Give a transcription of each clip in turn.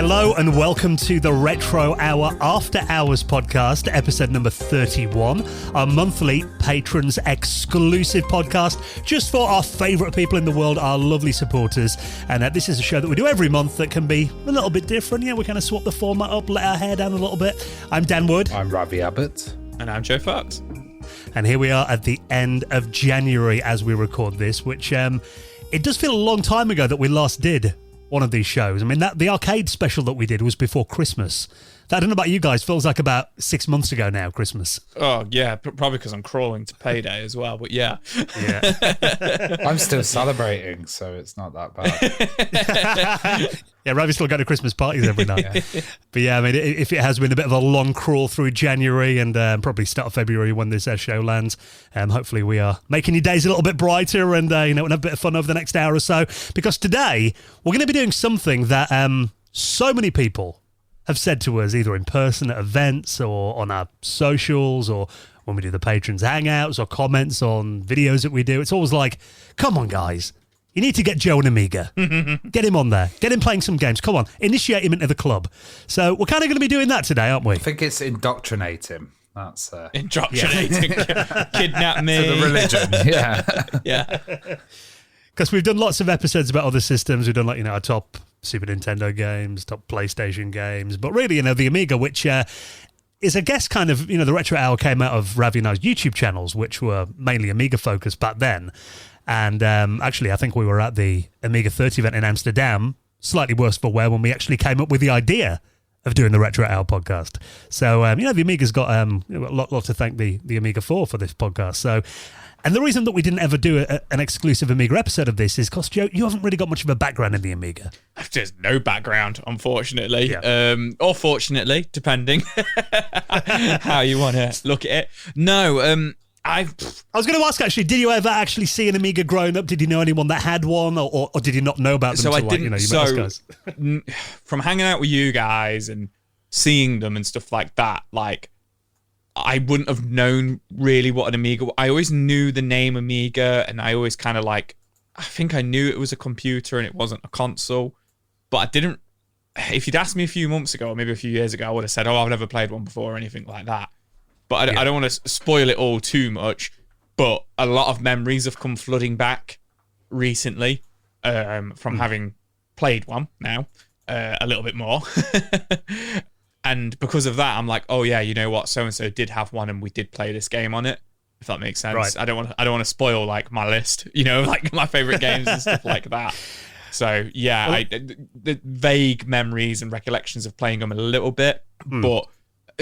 Hello and welcome to the Retro Hour After Hours podcast, episode number 31, our monthly patrons exclusive podcast just for our favourite people in the world, our lovely supporters. And this is a show that we do every month that can be a little bit different. Yeah, we kind of swap the format up, let our hair down a little bit. I'm Dan Wood. I'm Ravi Abbott. And I'm Joe Fox. And here we are at the end of January as we record this, which it does feel a long time ago that we last did one of these shows. I mean, the arcade special that we did was before Christmas. I don't know about you guys, feels like about 6 months ago now, Christmas. Oh, yeah, probably because I'm crawling to payday as well, but yeah. I'm still celebrating, so it's not that bad. Yeah, Ravi's still going to Christmas parties every night. Yeah. But yeah, I mean, if it has been a bit of a long crawl through January and probably start of February when this show lands, hopefully we are making your days a little bit brighter and we'll have a bit of fun over the next hour or so. Because today, we're going to be doing something that so many people have said to us, either in person at events or on our socials or when we do the patrons hangouts or comments on videos that we do. It's always like, come on, guys. You need to get Joe an Amiga. Get him on there. Get him playing some games. Come on. Initiate him into the club. So we're kind of going to be doing that today, aren't we? I think it's indoctrinate him. That's indoctrinating. Kidnap me. To the religion. Yeah. Yeah. Because we've done lots of episodes about other systems. We've done our top Super Nintendo games, top PlayStation games. But really, the Amiga, which is, I guess, kind of, the Retro Hour came out of Ravi and I's YouTube channels, which were mainly Amiga focused back then. And actually, I think we were at the Amiga 30 event in Amsterdam, slightly worse for wear, when we actually came up with the idea of doing the Retro Hour podcast. So, the Amiga's got a lot to thank the Amiga for this podcast. So, and the reason that we didn't ever do an exclusive Amiga episode of this is because, Joe, you haven't really got much of a background in the Amiga. There's no background, unfortunately. Yeah. Or fortunately, depending how you want to look at it. No, I was going to ask, actually, did you ever actually see an Amiga growing up? Did you know anyone that had one, or did you not know about them? So until, I didn't. you met us guys? From hanging out with you guys and seeing them and stuff like that, I wouldn't have known really what an Amiga was. I always knew the name Amiga, and I always kind of I think I knew it was a computer and it wasn't a console, but I didn't. If you'd asked me a few months ago, or maybe a few years ago, I would have said, I've never played one before or anything like that. But I don't want to spoil it all too much, but a lot of memories have come flooding back recently from having played one now a little bit more. And because of that, I'm like, oh yeah, you know what? So-and-so did have one and we did play this game on it, if that makes sense. Right. I don't want to spoil my list, my favorite games and stuff like that. So yeah, the vague memories and recollections of playing them a little bit, but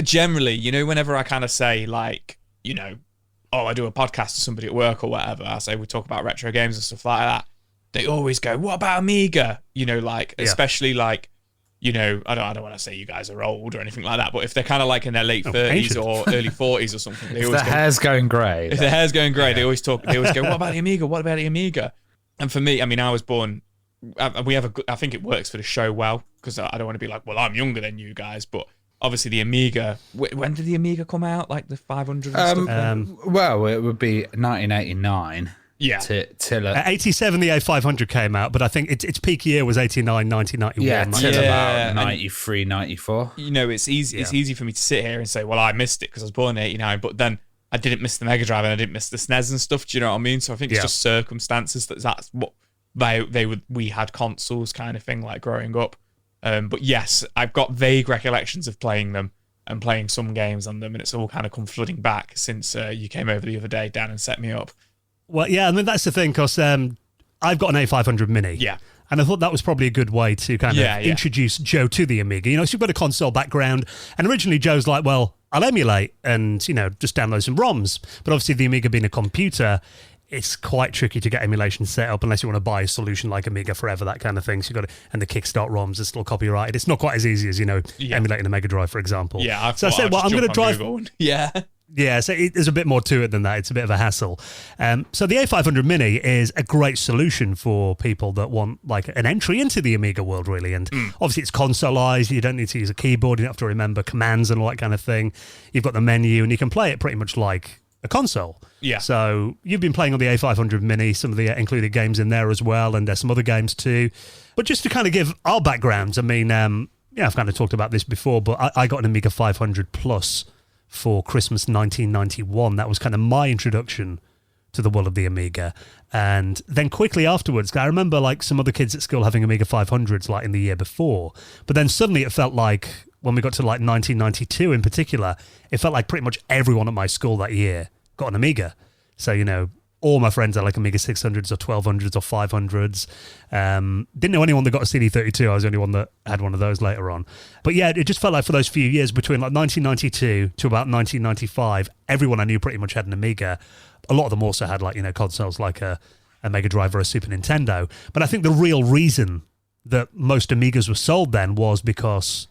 generally, whenever I kind of say I do a podcast to somebody at work or whatever, I say we talk about retro games and stuff like that, they always go, what about Amiga? Especially I don't want to say you guys are old or anything like that, but if they're kind of in their late 30s or early 40s or something, they always go, hair's going grey. If the hair's going grey, they always go, what about the Amiga? What about the Amiga? And for me, I was born, I think it works for the show well, because I don't want to be like, well, I'm younger than you guys, but obviously the Amiga, when did the Amiga come out? The 500 and stuff? Well, it would be 1989. Yeah. Till 87, the A500 came out, but I think its peak year was 89, 1991. Yeah, till Yeah, about 93, 94. It's easy. It's easy for me to sit here and say, well, I missed it because I was born in 89, but then I didn't miss the Mega Drive and I didn't miss the SNES and stuff. Do you know what I mean? So I think it's just circumstances that's what we had consoles kind of thing growing up. But yes, I've got vague recollections of playing them and playing some games on them, and it's all kind of come flooding back since you came over the other day, Dan, and set me up. Well, yeah, that's the thing, because I've got an A500 Mini. Yeah. And I thought that was probably a good way to kind of introduce Joe to the Amiga. So you've got a console background, and originally Joe's like, well, I'll emulate and, just download some ROMs. But obviously the Amiga being a computer, it's quite tricky to get emulation set up unless you want to buy a solution like Amiga Forever, that kind of thing. So you've got and the Kickstart ROMs are still copyrighted. It's not quite as easy as, emulating a Mega Drive, for example. Yeah, so I said, well, I'm going to drive... Yeah. Yeah, so there's a bit more to it than that. It's a bit of a hassle. So the A500 Mini is a great solution for people that want an entry into the Amiga world, really. And obviously it's consoleized. You don't need to use a keyboard. You don't have to remember commands and all that kind of thing. You've got the menu and you can play it pretty much like a console. Yeah. So you've been playing on the A500 Mini, some of the included games in there as well, and there's some other games too. But just to kind of give our backgrounds, yeah, I've kind of talked about this before, but I got an Amiga 500 Plus for Christmas 1991. That was kind of my introduction to the world of the Amiga. And then quickly afterwards, I remember like some other kids at school having Amiga 500s like in the year before, but then suddenly it felt like when we got to like 1992 in particular, it felt like pretty much everyone at my school that year got an Amiga. So, you know, all my friends had like Amiga 600s or 1200s or 500s. Didn't know anyone that got a CD32. I was the only one that had one of those later on. But yeah, it just felt like for those few years between like 1992 to about 1995, everyone I knew pretty much had an Amiga. A lot of them also had like, you know, consoles like a Mega Drive or a Super Nintendo. But I think the real reason that most Amigas were sold then was because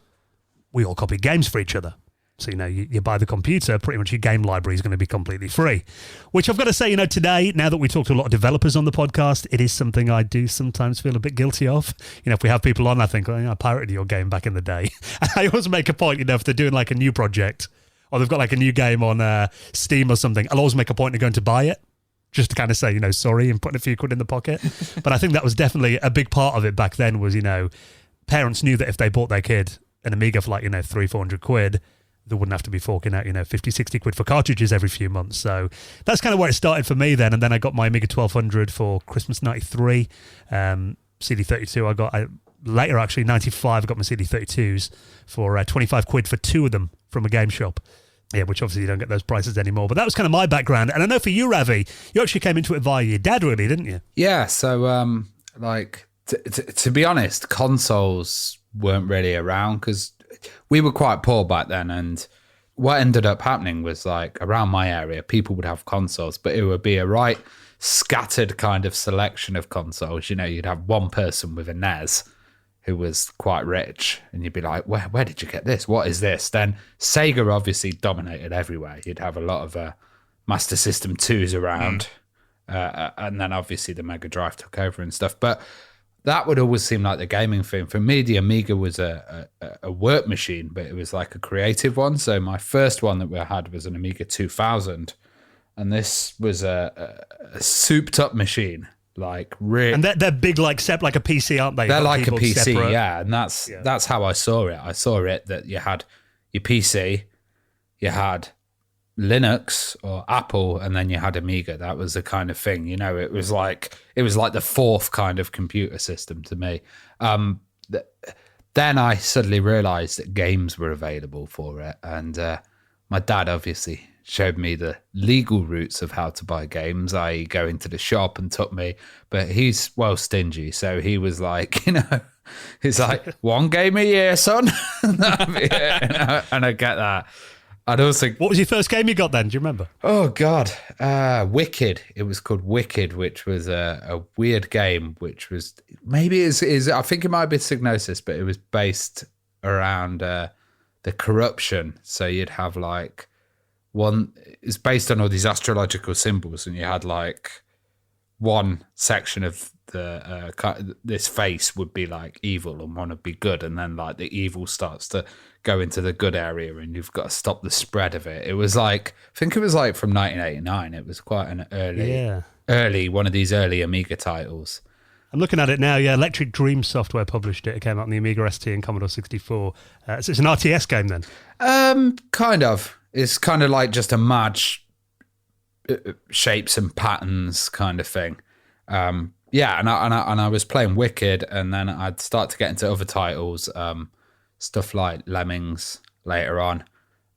we all copied games for each other. So, you know, you buy the computer, pretty much your game library is going to be completely free. Which I've got to say, you know, today, now that we talk to a lot of developers on the podcast, it is something I do sometimes feel a bit guilty of. You know, if we have people on, I think, oh, yeah, I pirated your game back in the day. And I always make a point, you know, if they're doing like a new project or they've got like a new game on Steam or something, I'll always make a point of going to buy it. Just to kind of say, you know, sorry, and putting a few quid in the pocket. But I think that was definitely a big part of it back then was, you know, parents knew that if they bought their kid an Amiga for like, you know, 300-400 quid, they wouldn't have to be forking out, you know, 50-60 quid for cartridges every few months. So that's kind of where it started for me then. And then I got my Amiga 1200 for Christmas 93. CD32 I got later, actually, 95, I got my CD32s for 25 quid for two of them from a game shop. Yeah, which obviously you don't get those prices anymore. But that was kind of my background. And I know for you, Ravi, you actually came into it via your dad, really, didn't you? Yeah, so, like, to be honest, consoles weren't really around because we were quite poor back then. And what ended up happening was, like, around my area, people would have consoles, but it would be a right scattered kind of selection of consoles. You know, you'd have one person with a NES who was quite rich, and you'd be like, where did you get this? What is this? Then Sega obviously dominated everywhere. You'd have a lot of Master System 2s around, and then obviously the Mega Drive took over and stuff. But that would always seem like the gaming thing. For me, the Amiga was a work machine, but it was like a creative one. So my first one that we had was an Amiga 2000, and this was a souped-up machine. Like really, and they're big, like like a PC, aren't they? They're like a PC, separate. yeah. And that's how I saw it. I saw it that you had your PC, you had Linux or Apple, and then you had Amiga. That was the kind of thing, you know. It was like the fourth kind of computer system to me. Then I suddenly realised that games were available for it, and my dad obviously showed me the legal routes of how to buy games, i.e. go into the shop and took me, but he's well stingy, so he was like, you know, he's like, one game a year, son. And I get that. I'd also, what was your first game you got then? Do you remember? Oh God, Wicked. It was called Wicked, which was a weird game, which was maybe is I think it might be Psygnosis, but it was based around the corruption. So you'd have like one is based on all these astrological symbols, and you had like one section of the this face would be like evil and one would be good, and then like the evil starts to go into the good area, and you've got to stop the spread of it. It was like, I think it was like from 1989. It was quite an early one of these early Amiga titles. I'm looking at it now. Yeah, Electric Dream Software published it. It came out on the Amiga ST and Commodore 64. So it's an RTS game then. Kind of. It's kind of like just a match shapes and patterns kind of thing. Yeah, and I was playing Wicked, and then I'd start to get into other titles, stuff like Lemmings later on,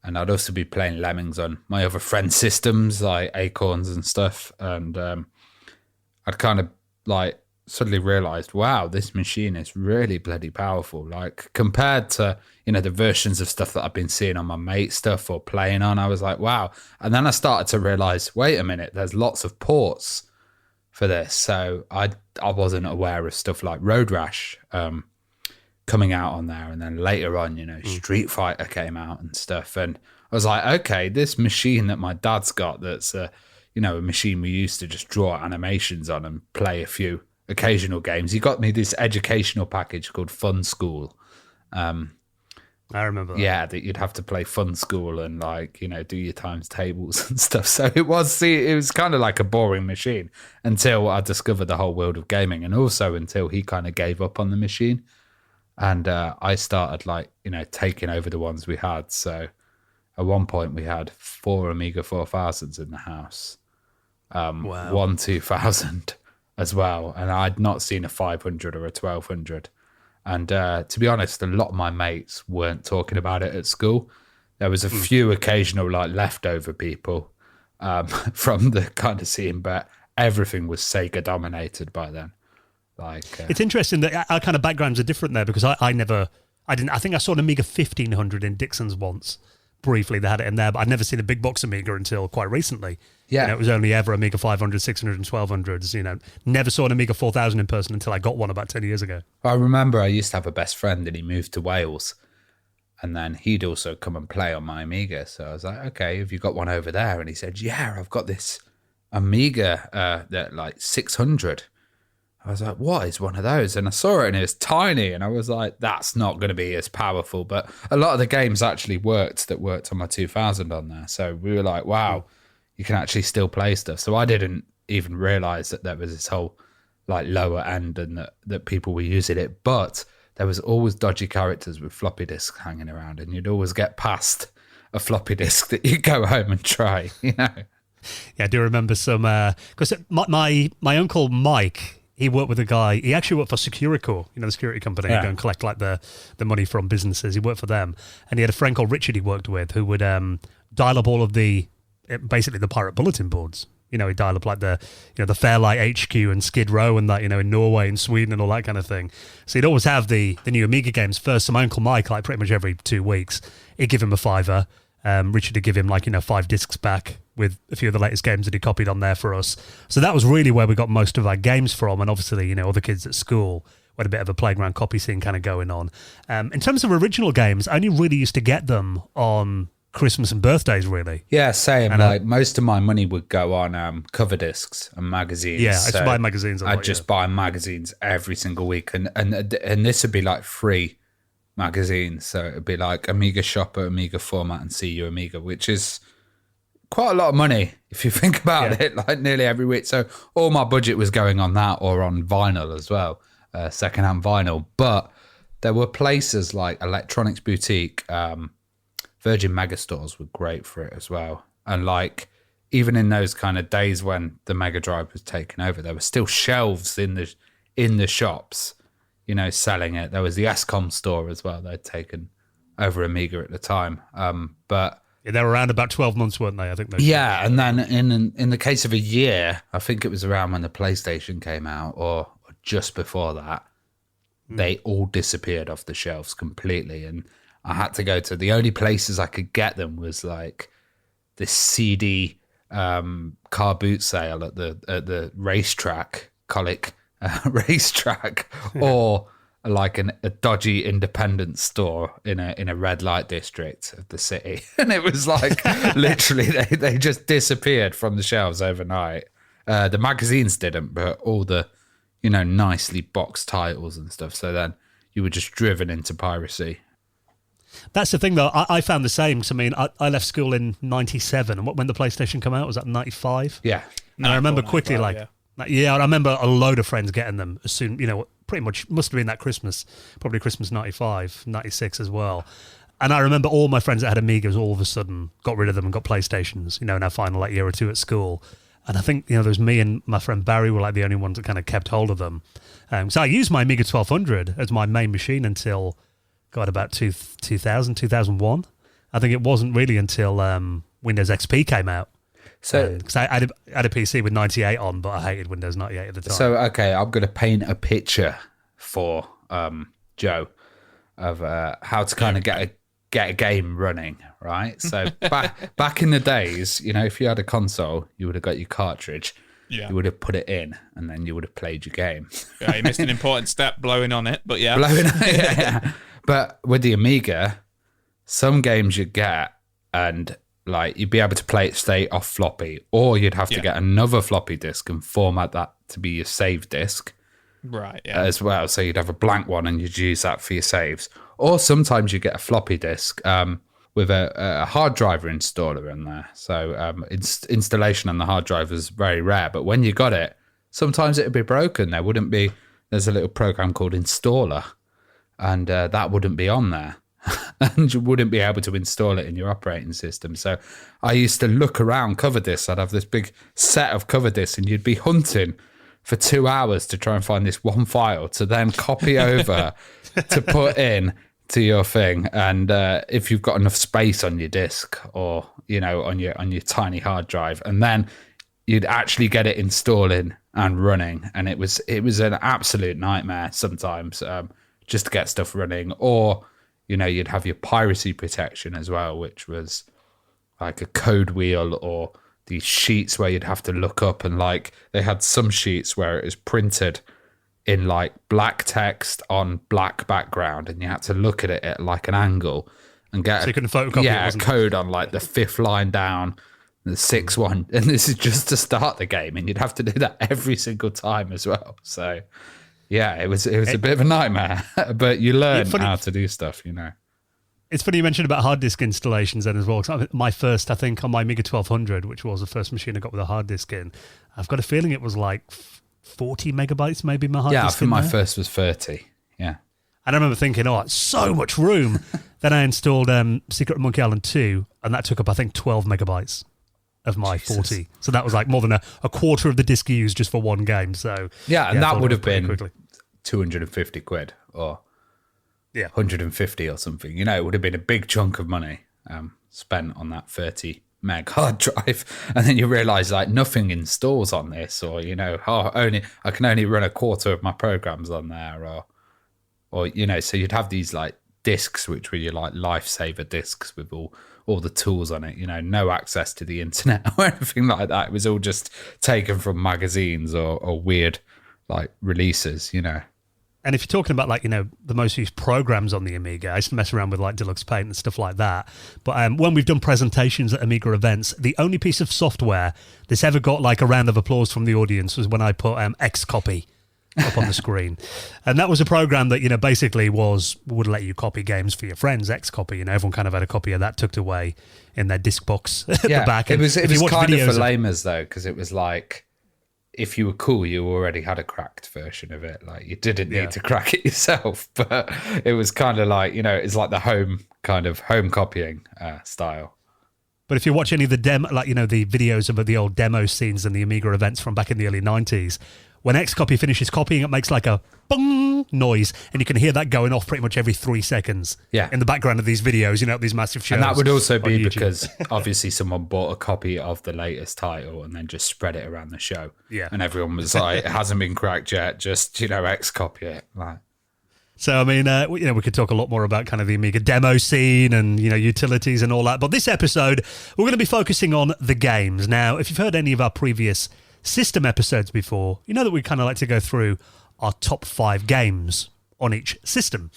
and I'd also be playing Lemmings on my other friends' systems like Acorns and stuff, and I'd kind of like suddenly realized, wow, this machine is really bloody powerful. Like compared to, you know, the versions of stuff that I've been seeing on my mate stuff or playing on, I was like, wow. And then I started to realize, wait a minute, there's lots of ports for this. So I wasn't aware of stuff like Road Rash coming out on there. And then later on, you know, Street Fighter came out and stuff. And I was like, okay, this machine that my dad's got, that's you know, a machine we used to just draw animations on and play a few occasional games. He got me this educational package called Fun School. I remember that. Yeah, that you'd have to play Fun School and like, you know, do your times tables and stuff. So it was kind of like a boring machine until I discovered the whole world of gaming, and also until he kind of gave up on the machine. And I started taking over the ones we had. So at one point we had 4 Amiga 4000s in the house. Wow. One 2000 as well. And I'd not seen a 500 or a 1200. And to be honest, a lot of my mates weren't talking about it at school. There was a few occasional leftover people from the kind of scene, but everything was Sega dominated by then. It's interesting that our kind of backgrounds are different there, because I think I saw an Amiga 1500 in Dixon's once. Briefly, they had it in there, but I'd never seen a big box Amiga until quite recently. Yeah. It was only ever Amiga 500, 600, and 1200s. Never saw an Amiga 4000 in person until I got one about 10 years ago. I remember I used to have a best friend and he moved to Wales, and then he'd also come and play on my Amiga. So I was like, okay, have you got one over there? And he said, yeah, I've got this Amiga that 600. I was like, what is one of those? And I saw it and it was tiny. And I was like, that's not going to be as powerful. But a lot of the games actually worked on my 2000 on there. So we were like, wow, you can actually still play stuff. So I didn't even realize that there was this whole lower end and that people were using it. But there was always dodgy characters with floppy disks hanging around. And you'd always get past a floppy disk that you go home and try, Yeah, I do remember some, because my uncle Mike, he worked with a guy. He actually worked for Securicor, the security company. Yeah. He'd go and collect the money from businesses. He worked for them, and he had a friend called Richard he worked with who would dial up all of basically the pirate bulletin boards. He'd dial up the Fairlight HQ and Skid Row and that, in Norway and Sweden and all that kind of thing. So he'd always have the new Amiga games first. So my uncle Mike, pretty much every 2 weeks, he'd give him a $5. Richard would give him 5 discs back with a few of the latest games that he copied on there for us. So that was really where we got most of our games from. And obviously, other kids at school, we had a bit of a playground copy scene kind of going on. In terms of original games, I only really used to get them on Christmas and birthdays, really. Yeah, same. And most of my money would go on cover discs and magazines. Yeah, I used to buy magazines a lot. I'd just buy magazines every single week. And this would be free magazines. So it'd be Amiga Shopper, Amiga Format, and See You Amiga, which is quite a lot of money if you think about it, nearly every week. So all my budget was going on that or on vinyl as well, secondhand vinyl. But there were places like Electronics Boutique, Virgin Megastores were great for it as well. And even in those kind of days when the Mega Drive was taken over, there were still shelves in the shops, selling it. There was the Escom store as well. They'd taken over Amiga at the time. But they were around about 12 months, weren't they? I think. Yeah, and then in the case of a year, I think it was around when the PlayStation came out or just before that, they all disappeared off the shelves completely. And I had to go to the only places I could get them was this CD car boot sale at the racetrack, Colic racetrack, or a dodgy independent store in a red light district of the city. And it was literally they just disappeared from the shelves overnight. The magazines didn't, but all the nicely boxed titles and stuff. So then you were just driven into piracy. That's the thing, though. I found the same. So, I left school in 97. And when the PlayStation came out, was that 95? Yeah. And I remember quickly, I remember a load of friends getting them as soon, pretty much must have been that Christmas, probably Christmas 95, 96 as well. And I remember all my friends that had Amigas all of a sudden got rid of them and got PlayStations, in our final year or two at school. And I think, there was me and my friend Barry were the only ones that kind of kept hold of them. So I used my Amiga 1200 as my main machine until, about 2000, 2001. I think it wasn't really until Windows XP came out. So, because I had a PC with 98 on, but I hated Windows 98 at the time. So, okay, I'm going to paint a picture for Joe of how to kind of get a game running, right? So back in the days, if you had a console, you would have got your cartridge. Yeah. You would have put it in, and then you would have played your game. Yeah, you missed an important step, blowing on it, but yeah. Blowing on it, yeah. But with the Amiga, some games you'd get, and you'd be able to play it straight off floppy, or you'd have to get another floppy disk and format that to be your save disk. Right, yeah. As well. So you'd have a blank one and you'd use that for your saves. Or sometimes you get a floppy disk with a hard drive installer in there. So installation on the hard drive is very rare. But when you got it, sometimes it would be broken. There's a little program called Installer. and that wouldn't be on there. And you wouldn't be able to install it in your operating system. So I used to look around cover discs. I'd have this big set of cover discs, and you'd be hunting for 2 hours to try and find this one file to then copy over to put in to your thing. And if you've got enough space on your disk, or on your tiny hard drive, and then you'd actually get it installing and running. And it was an absolute nightmare sometimes, just to get stuff running. Or you'd have your piracy protection as well, which was like a code wheel, or these sheets where you'd have to look up, and like they had some sheets where it was printed in like black text on black background, and you had to look at it at like an angle and get so you couldn't photocopy a code on like the 5th line down, the 6th one, and this is just to start the game, and you'd have to do that every single time as well. So yeah, it was a bit of a nightmare, but you learn how to do stuff, It's funny you mentioned about hard disk installations then as well. My first, I think, on my Amiga 1200, which was the first machine I got with a hard disk in, I've got a feeling it was like 40 megabytes, maybe my hard disk. Yeah, I think my first was 30. Yeah. And I remember thinking, it's so much room. Then I installed Secret of Monkey Island 2, and that took up, I think, 12 megabytes of my 40. So that was like more than a quarter of the disk used just for one game. So yeah, and that would have been quickly. 250 quid or 150 or something. It would have been a big chunk of money spent on that 30 meg hard drive, and then you realise like nothing installs on this, or I can only run a quarter of my programs on there, or so you'd have these like discs which were your like lifesaver discs with all the tools on it, no access to the internet or anything like that. It was all just taken from magazines or weird like releases, And if you're talking about like, the most used programs on the Amiga, I used to mess around with like Deluxe Paint and stuff like that. But when we've done presentations at Amiga events, the only piece of software that's ever got like a round of applause from the audience was when I put Xcopy up on the screen. And that was a program that, basically would let you copy games for your friends, Xcopy. Everyone kind of had a copy of that tucked away in their disc box at the back. It was kind of for lamers though, because it was like, if you were cool, you already had a cracked version of it. Like you didn't need to crack it yourself, but it was kind of like, it's like the home copying style. But if you watch any of the the videos of the old demo scenes and the Amiga events from back in the early 90s, when Xcopy finishes copying, it makes like a bong noise, and you can hear that going off pretty much every 3 seconds. Yeah. In the background of these videos, these massive shows. And that would also be because obviously someone bought a copy of the latest title and then just spread it around the show. Yeah. And everyone was like, it hasn't been cracked yet, just, Xcopy it. Like. So, I mean, we could talk a lot more about kind of the Amiga demo scene and, utilities and all that. But this episode, we're going to be focusing on the games. Now, if you've heard any of our previous system episodes before, you know that we kind of like to go through our top 5 games on each system.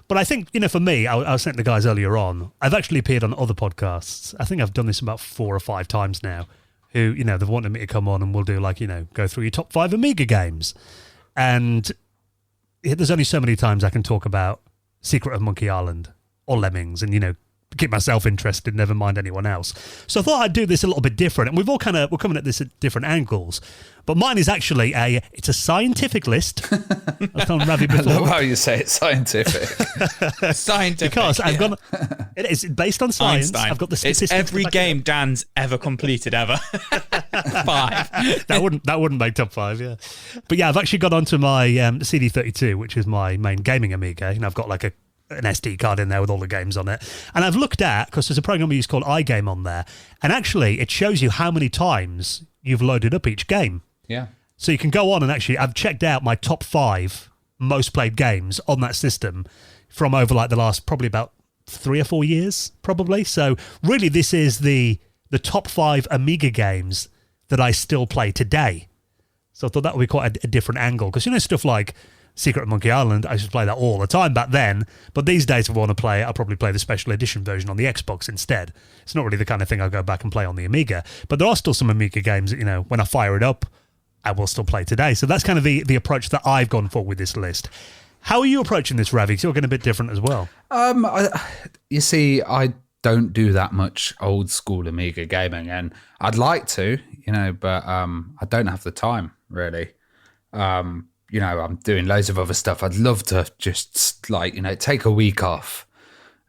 But I think, for me, I was saying to the guys earlier on, I've actually appeared on other podcasts. I think I've done this about 4 or 5 times now, who, they've wanted me to come on and we'll do like, go through your top 5 Amiga games. And there's only so many times I can talk about Secret of Monkey Island or Lemmings and, keep myself interested, never mind anyone else. So I thought I'd do this a little bit different, and we're coming at this at different angles. But mine is actually it's a scientific list. I've told Ravi before. I love how you say it's scientific. Scientific. Because I've got it is based on science. Einstein. I've got the statistics. It's every game Dan's ever completed ever. 5. That wouldn't make top 5, yeah. But yeah, I've actually got onto my CD32, which is my main gaming Amiga, and I've got like an SD card in there with all the games on it. And I've looked at, because there's a program we use called iGame on there, and actually it shows you how many times you've loaded up each game. Yeah. So you can go on and actually, I've checked out my top 5 most played games on that system from over like the last probably about 3 or 4 years, probably. So really this is the top 5 Amiga games that I still play today. So I thought that would be quite a different angle, because stuff like Secret of Monkey Island, I used to play that all the time back then, but these days if I want to play it, I'll probably play the special edition version on the Xbox instead. It's not really the kind of thing I'll go back and play on the Amiga, but there are still some Amiga games that, when I fire it up, I will still play today. So that's kind of the approach that I've gone for with this list. How are you approaching this, Ravi? Because you're getting a bit different as well. You see, I don't do that much old school Amiga gaming, and I'd like to, but I don't have the time really. I'm doing loads of other stuff. I'd love to just like, take a week off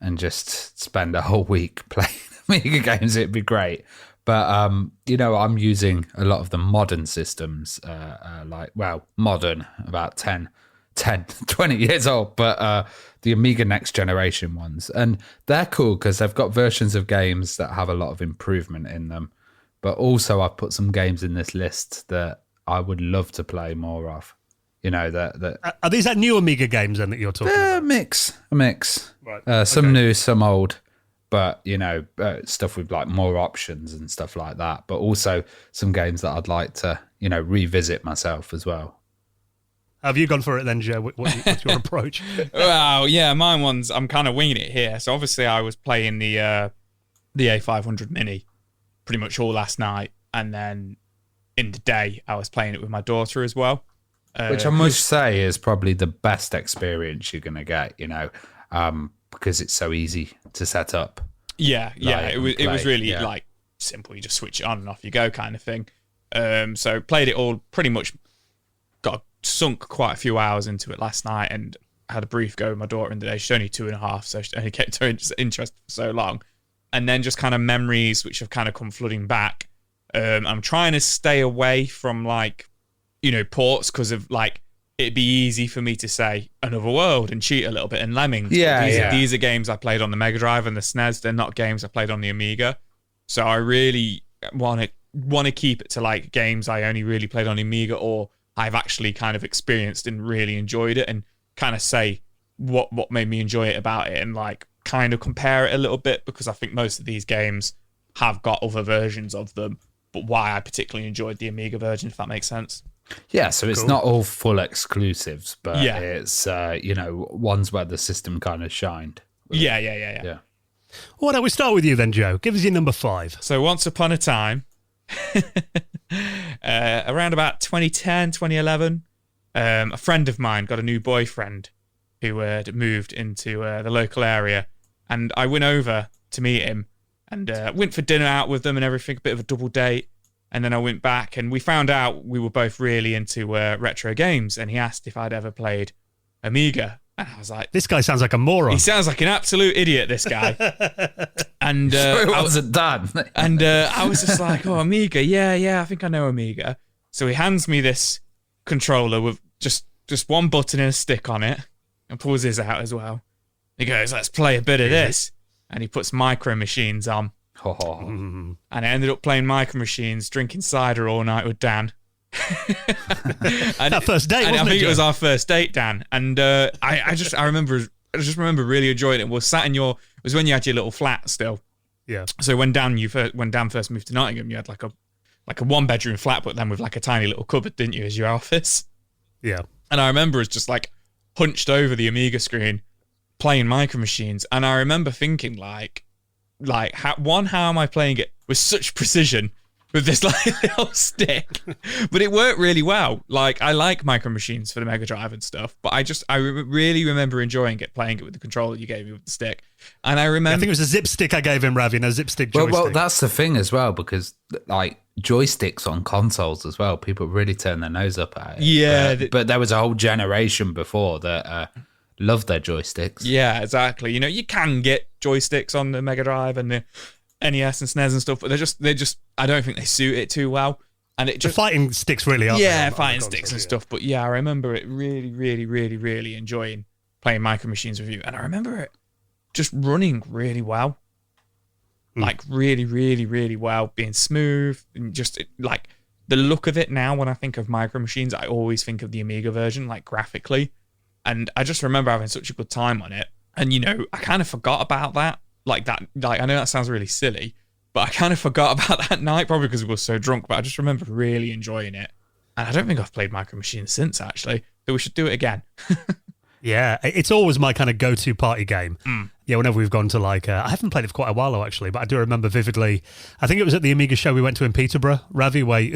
and just spend a whole week playing Amiga games. It'd be great. But, I'm using a lot of the modern systems, modern, about 10, 20 years old, but the Amiga Next Generation ones. And they're cool because they've got versions of games that have a lot of improvement in them. But also I've put some games in this list that I would love to play more of. Are these new Amiga games then that you're talking about? A mix. Right. Some new, some old. But, stuff with like more options and stuff like that. But also some games that I'd like to, revisit myself as well. Have you gone for it then, Joe? What's your approach? Well, yeah, I'm kind of winging it here. So obviously I was playing the A500 Mini pretty much all last night. And then in the day, I was playing it with my daughter as well. Which I must say is probably the best experience you're going to get, because it's so easy to set up. Yeah. It was really like simple. You just switch it on and off you go kind of thing. So played it all pretty much, sunk quite a few hours into it last night and had a brief go with my daughter in the day. She's only 2.5, so she only kept her interest for so long. And then just kind of memories which have kind of come flooding back. I'm trying to stay away from ports because of it'd be easy for me to say Another World and cheat a little bit and Lemmings. These are games I played on the Mega Drive and the SNES. They're not games I played on the Amiga. So I really want to keep it to games I only really played on the Amiga or I've actually kind of experienced and really enjoyed it, and kind of say what made me enjoy it about it, and kind of compare it a little bit, because I think most of these games have got other versions of them, but why I particularly enjoyed the Amiga version, if that makes sense. Yeah, so it's not all full exclusives, but it's ones where the system kind of shined. Yeah. Well, why don't we start with you then, Joe? Give us your number 5. So once upon a time, around about 2010, 2011, a friend of mine got a new boyfriend who had moved into the local area, and I went over to meet him and went for dinner out with them and everything, a bit of a double date. And then I went back and we found out we were both really into retro games, and he asked if I'd ever played Amiga. And I was like, this guy sounds like a moron. He sounds like an absolute idiot, this guy. And it wasn't done. And I was just like, oh, Amiga, yeah, I think I know Amiga. So he hands me this controller with just one button and a stick on it, and pulls his out as well. He goes, let's play a bit of this. And he puts Micro Machines on. And I ended up playing Micro Machines, drinking cider all night with Dan. That first date, wasn't it? I think Joe? it was our first date, Dan. And I just remember really enjoying it. We sat in it was when you had your little flat still. Yeah. So when Dan first moved to Nottingham, you had like a 1-bedroom flat, but then with a tiny little cupboard, didn't you, as your office? Yeah. And I remember us just hunched over the Amiga screen, playing Micro Machines, and I remember thinking how am I playing it with such precision with this little stick? But it worked really well. I like Micro Machines for the Mega Drive and stuff, but I really remember enjoying it, playing it with the controller you gave me with the stick. And I remember, I think it was a zip stick I gave him, Ravi, and a zip stick joystick. Well, that's the thing as well, because joysticks on consoles as well, people really turn their nose up at it. Yeah, but there was a whole generation before that loved their joysticks. Yeah, exactly. You can get joysticks on the Mega Drive and the NES and SNES and stuff, but they're just I don't think they suit it too well. And it just the fighting sticks really are. Yeah, fighting sticks and stuff. But yeah, I remember it really, really, really, really enjoying playing Micro Machines with you, and I remember it just running really well. Really, really, really well, being smooth, and just the look of it now. When I think of Micro Machines, I always think of the Amiga version, graphically. And I just remember having such a good time on it. And, I kind of forgot about that. I know that sounds really silly, but I kind of forgot about that night, probably because we were so drunk. But I just remember really enjoying it. And I don't think I've played Micro Machines since, actually. So we should do it again. Yeah, it's always my kind of go-to party game. Yeah, whenever we've gone to I haven't played it for quite a while though, actually, but I do remember vividly. I think it was at the Amiga show we went to in Peterborough, Ravi, where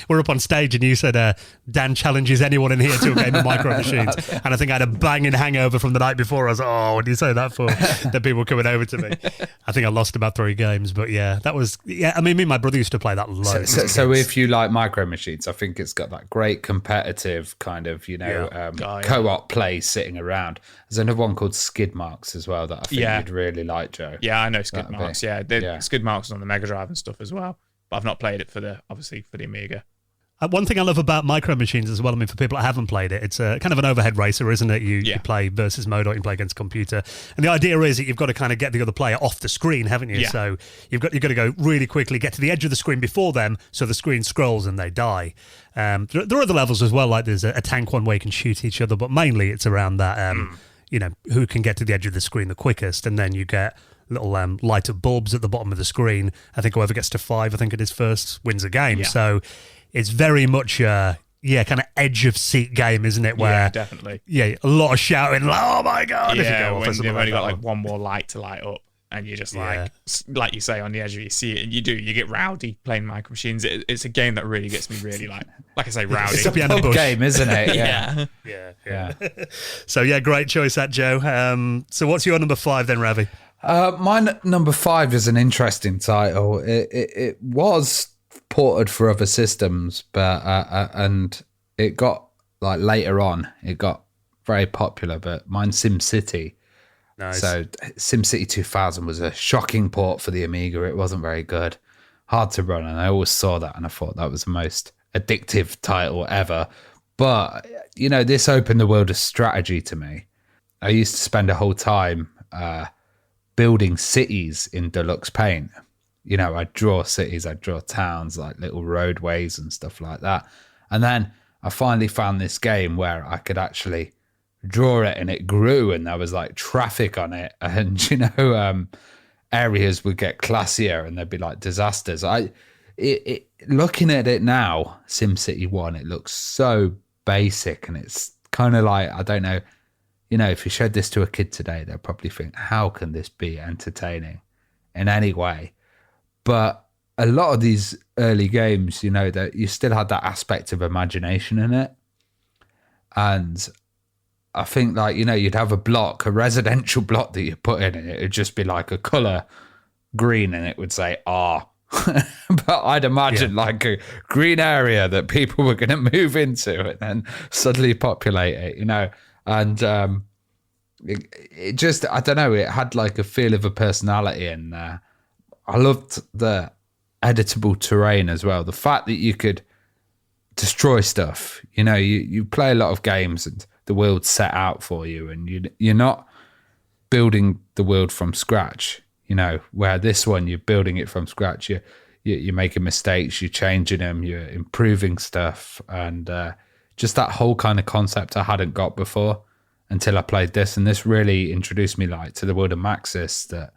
we're up on stage and you said, Dan challenges anyone in here to a game of Micro Machines. And I think I had a banging hangover from the night before. I was like, oh, what do you say that for? That people were coming over to me. I think I lost about 3 games, but yeah, that was, I mean, me and my brother used to play that loads. So if you like Micro Machines, I think it's got that great competitive kind of, co-op play sitting around. There's another one called Skid Marks as well that I think you'd really like, Joe. Yeah, I know Skid Marks. Skid Marks on the Mega Drive and stuff as well. But I've not played it for the Amiga. One thing I love about Micro Machines as well, I mean, for people that haven't played it, it's a kind of an overhead racer, isn't it? You play versus mode, or you can play against computer. And the idea is that you've got to kind of get the other player off the screen, haven't you? Yeah. So you've got to go really quickly, get to the edge of the screen before them, so the screen scrolls and they die. There are other levels as well, like there's a tank one where you can shoot each other, but mainly it's around that, who can get to the edge of the screen the quickest, and then you get little light up bulbs at the bottom of the screen. I think whoever gets to 5, I think it is first, wins a game. Yeah. So it's very much kind of edge of seat game, isn't it? Where definitely. Yeah, a lot of shouting, like, oh my God. Yeah, when you've only got one more light to light up. And you're just like you say, on the edge of your seat, and you get rowdy playing Micro Machines. It's a game that really gets me really like I say, rowdy. It's a pub game, isn't it? Yeah. So great choice, that Joe. So what's your number 5 then, Ravi? My number 5 is an interesting title. It was ported for other systems, but and it got later on, it got very popular. But mine's SimCity. Nice. So SimCity 2000 was a shocking port for the Amiga. It wasn't very good, hard to run, and I always saw that and I thought that was the most addictive title ever. But this opened the world of strategy to me. I used to spend a whole time building cities in Deluxe Paint. I'd draw cities, I'd draw towns, like little roadways and stuff like that. And then I finally found this game where I could actually draw it, and it grew, and there was like traffic on it, and areas would get classier, and there'd be like disasters. Looking at it now, SimCity 1, it looks so basic, and it's kind of like, I don't know, if you showed this to a kid today, they'll probably think, how can this be entertaining in any way? But a lot of these early games, that you still had that aspect of imagination in it, and I think you'd have a residential block that you put in, and it would just be like a colour green, and it would say R. But I'd imagine like a green area that people were going to move into and then suddenly populate it, and it just, I don't know, it had like a feel of a personality in there. I loved the editable terrain as well. The fact that you could destroy stuff, you play a lot of games and the world's set out for you, and you're not building the world from scratch, where this one, you're building it from scratch. You're making mistakes, you're changing them, you're improving stuff, and just that whole kind of concept I hadn't got before until I played this, and this really introduced me to the world of Maxis. That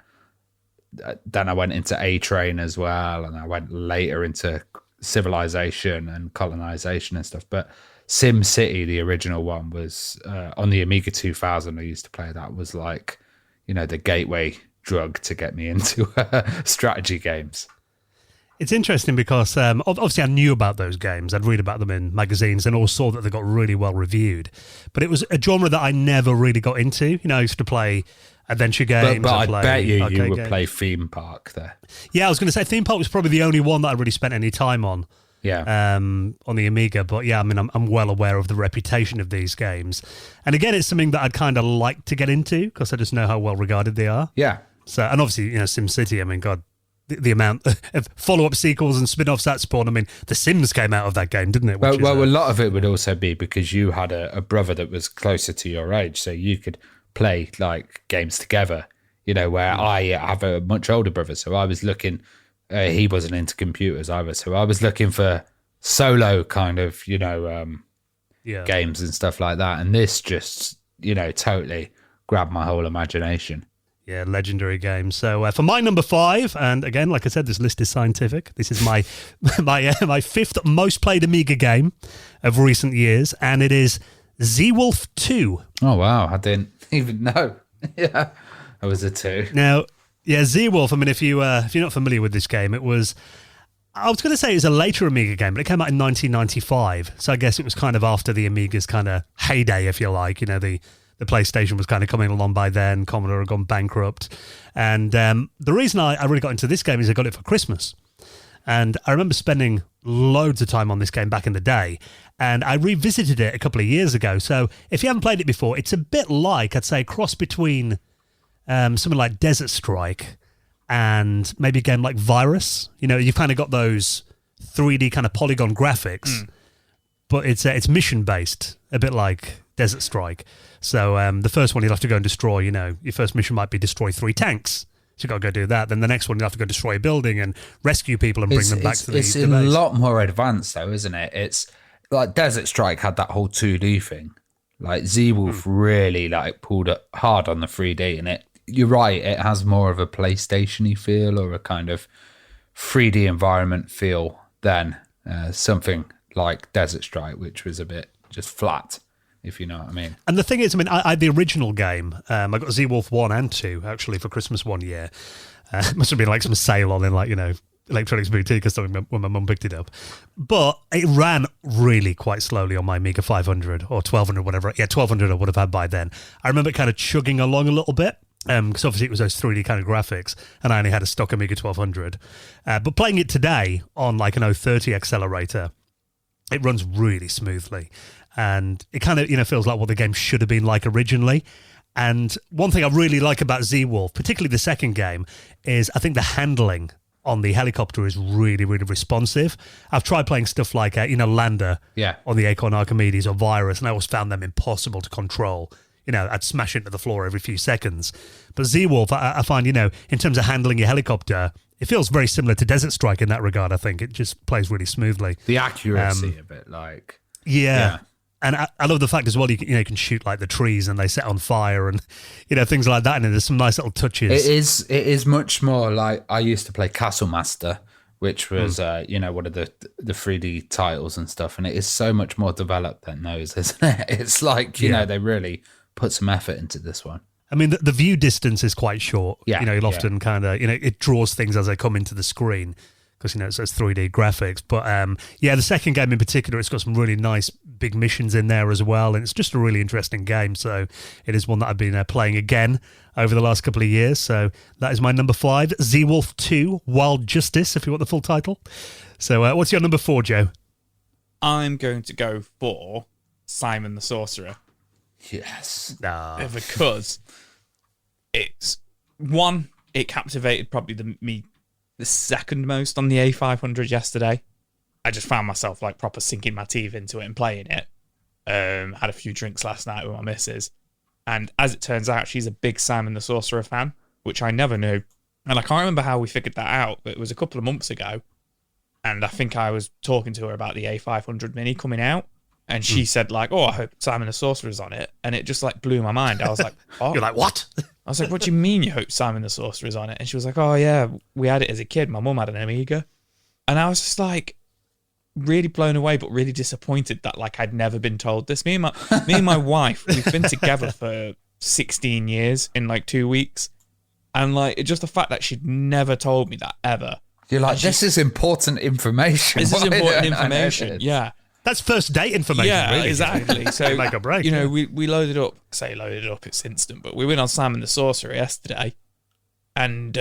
then I went into A-Train as well, and I went later into Civilization and colonization and stuff. But SimCity, the original one, was on the Amiga 2000. I used to play that. Was like, the gateway drug to get me into strategy games. It's interesting because obviously I knew about those games. I'd read about them in magazines and also saw that they got really well reviewed. But it was a genre that I never really got into. I used to play adventure games. But I bet you would games. Play Theme Park there. Yeah, I was going to say Theme Park was probably the only one that I really spent any time on. Yeah. On the Amiga. But yeah, I mean, I'm well aware of the reputation of these games. And again, it's something that I'd kind of like to get into because I just know how well regarded they are. Yeah. So, and obviously, SimCity, I mean, God, the amount of follow-up sequels and spin-offs that spawned. I mean, The Sims came out of that game, didn't it? Well, a lot of it would also be because you had a brother that was closer to your age, so you could play like games together, where I have a much older brother, so I was looking, he wasn't into computers either, so I was looking for solo kind of, games and stuff like that, and this just, totally grabbed my whole imagination. Yeah, legendary game. So for my number 5, and again, like I said, this list is scientific. This is my my 5th most played Amiga game of recent years, and it is Zeewolf 2. Oh wow, I didn't even know. Yeah. I was a 2. Now, yeah, Z-Wolf, I mean, if you're not familiar with this game, it was... I was going to say it was a later Amiga game, but it came out in 1995. So I guess it was kind of after the Amiga's kind of heyday, if you like. You know, the PlayStation was kind of coming along by then. Commodore had gone bankrupt. And the reason I really got into this game is I got it for Christmas. And I remember spending loads of time on this game back in the day. And I revisited it a couple of years ago. So if you haven't played it before, it's a bit like, I'd say, a cross between something like Desert Strike and maybe a game like Virus. You know, you've kind of got those 3D kind of polygon graphics, but it's mission-based, a bit like Desert Strike. So the first one you'll have to go and destroy, you know, your first mission might be destroy 3 tanks. So you've got to go do that. Then the next one you'll have to go destroy a building and rescue people and bring them back to the base. It's a lot more advanced though, isn't it? It's like Desert Strike had that whole 2D thing. Like Z-Wolf really like pulled it hard on the 3D, and you're right, it has more of a PlayStation-y feel or a kind of 3D environment feel than something like Desert Strike, which was a bit just flat, if you know what I mean. And the thing is, I mean, I had the original game. I got Z-Wolf 1 and 2, actually, for Christmas one year. It must have been like some sale on in, like, you know, Electronics Boutique or something when my mum picked it up. But it ran really quite slowly on my Amiga 500 or 1200, whatever. Yeah, 1200 I would have had by then. I remember it kind of chugging along a little bit. Because obviously it was those 3D kind of graphics, and I only had a stock Amiga 1200. But playing it today on like an 030 accelerator, it runs really smoothly. And it kind of, you know, feels like what the game should have been like originally. And one thing I really like about Z-Wolf, particularly the second game, is I think the handling on the helicopter is really, really responsive. I've tried playing stuff like, you know, Lander on the Acorn Archimedes or Virus, and I always found them impossible to control. You know, I'd smash into the floor every few seconds. But Z-Wolf, I find, you know, in terms of handling your helicopter, it feels very similar to Desert Strike in that regard, I think. It just plays really smoothly. The accuracy of it, like... Yeah. And I love the fact as well, you can shoot like the trees and they set on fire and, you know, things like that. And there's some nice little touches. It is much more like, I used to play Castle Master, which was, you know, one of the 3D titles and stuff. And it is so much more developed than those, isn't it? It's like, you know, they really put some effort into this one. I mean, the view distance is quite short. Yeah, you know, you'll often kind of, you know, it draws things as they come into the screen because, you know, it's those 3D graphics. But yeah, the second game in particular, it's got some really nice big missions in there as well. And it's just a really interesting game. So it is one that I've been playing again over the last couple of years. So that is my number 5, Z-Wolf 2, Wild Justice, if you want the full title. So what's your number 4, Joe? I'm going to go for Simon the Sorcerer. Yes. Because it's one, it captivated probably the second most on the A500 yesterday. I just found myself like proper sinking my teeth into it and playing it. Had a few drinks last night with my missus. And as it turns out, she's a big Simon the Sorcerer fan, which I never knew. And I can't remember how we figured that out, but it was a couple of months ago. And I think I was talking to her about the A500 Mini coming out. And she said, like, oh, I hope Simon the Sorcerer's on it. And it just, like, blew my mind. I was like, oh. You're like, what? I was like, what do you mean you hope Simon the Sorcerer's on it? And she was like, oh, yeah, we had it as a kid. My mum had an Amiga. And I was just, like, really blown away, but really disappointed that, like, I'd never been told this. Me and my wife, we've been together for 16 years in, like, 2 weeks. And, like, it's just the fact that she'd never told me that, ever. You're like, this is important information. This is important information, yeah. That's first date information, yeah, really. Exactly. So, make a break. You know, we loaded up. Say loaded up, it's instant. But we went on Simon the Sorcerer yesterday, and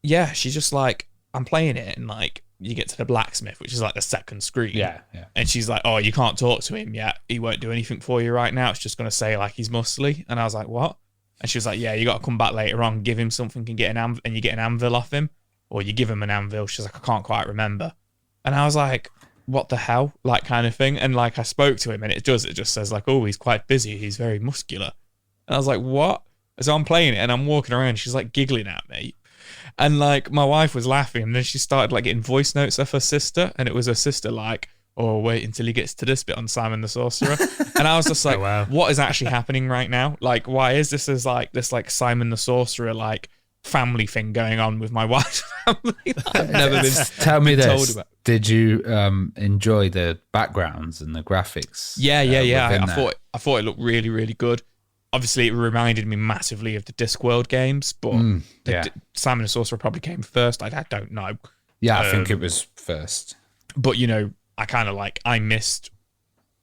yeah, she's just like, I'm playing it, and like, you get to the blacksmith, which is like the second screen. Yeah. And she's like, oh, you can't talk to him yet. He won't do anything for you right now. It's just gonna say like he's muscly. And I was like, what? And she was like, yeah, you got to come back later on, give him something, and get and you get an anvil off him, or you give him an anvil. She's like, I can't quite remember. And I was like, what the hell, like, kind of thing. And like, I spoke to him and it just says like, oh, he's quite busy, he's very muscular. And I was like, what? So I'm playing it and I'm walking around, she's like giggling at me, and like my wife was laughing, and then she started like getting voice notes of her sister, and it was her sister like, oh, wait until he gets to this bit on Simon the Sorcerer. And I was just like, oh, wow. What is actually happening right now? Like, why is this like Simon the Sorcerer like family thing going on with my wife's family? I've never been Tell me told this. about. Did you enjoy the backgrounds and the graphics? Yeah. I thought it looked really, really good. obviously it reminded me massively of the Discworld games, but Simon and Sorcerer probably came first. I don't know. Yeah, I think it was first. But I kind of I missed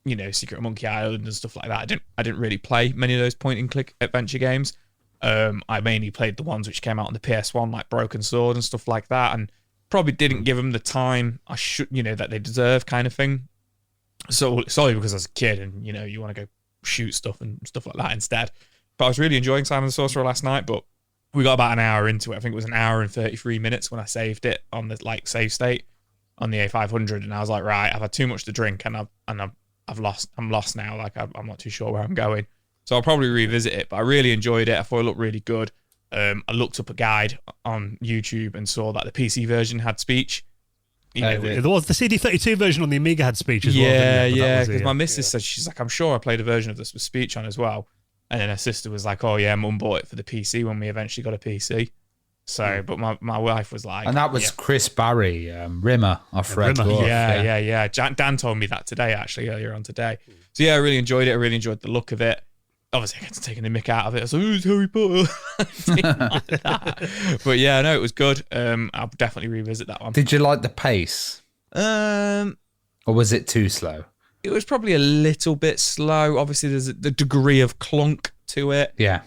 Secret of Monkey Island and stuff like that. I didn't really play many of those point and click adventure games. I mainly played the ones which came out on the PS1, like Broken Sword and stuff like that, and probably didn't give them the time I should, that they deserve, kind of thing. So solely because I was a kid, and you want to go shoot stuff and stuff like that instead. But I was really enjoying Simon the Sorcerer last night. But we got about an hour into it. I think it was an hour and 33 minutes when I saved it on the save state on the A500, and I was like, right, I've had too much to drink, and I'm lost now. I'm not too sure where I'm going. So I'll probably revisit it, but I really enjoyed it. I thought it looked really good. I looked up a guide on YouTube and saw that the PC version had speech. There was the CD32 version on the Amiga had speech as well. Yeah, because my missus said, she's like, I'm sure I played a version of this with speech on as well. And then her sister was like, oh yeah, Mum bought it for the PC when we eventually got a PC. So, but my wife was like... And that was Chris Barry, Rimmer off Red Dwarf. Yeah. Dan told me that today, actually, earlier on today. So yeah, I really enjoyed it. I really enjoyed the look of it. Obviously, I get to take the mick out of it. I was like, who's Harry Potter? But yeah, no, it was good. I'll definitely revisit that one. Did you like the pace? Or was it too slow? It was probably a little bit slow. Obviously, there's the degree of clunk to it. Yeah.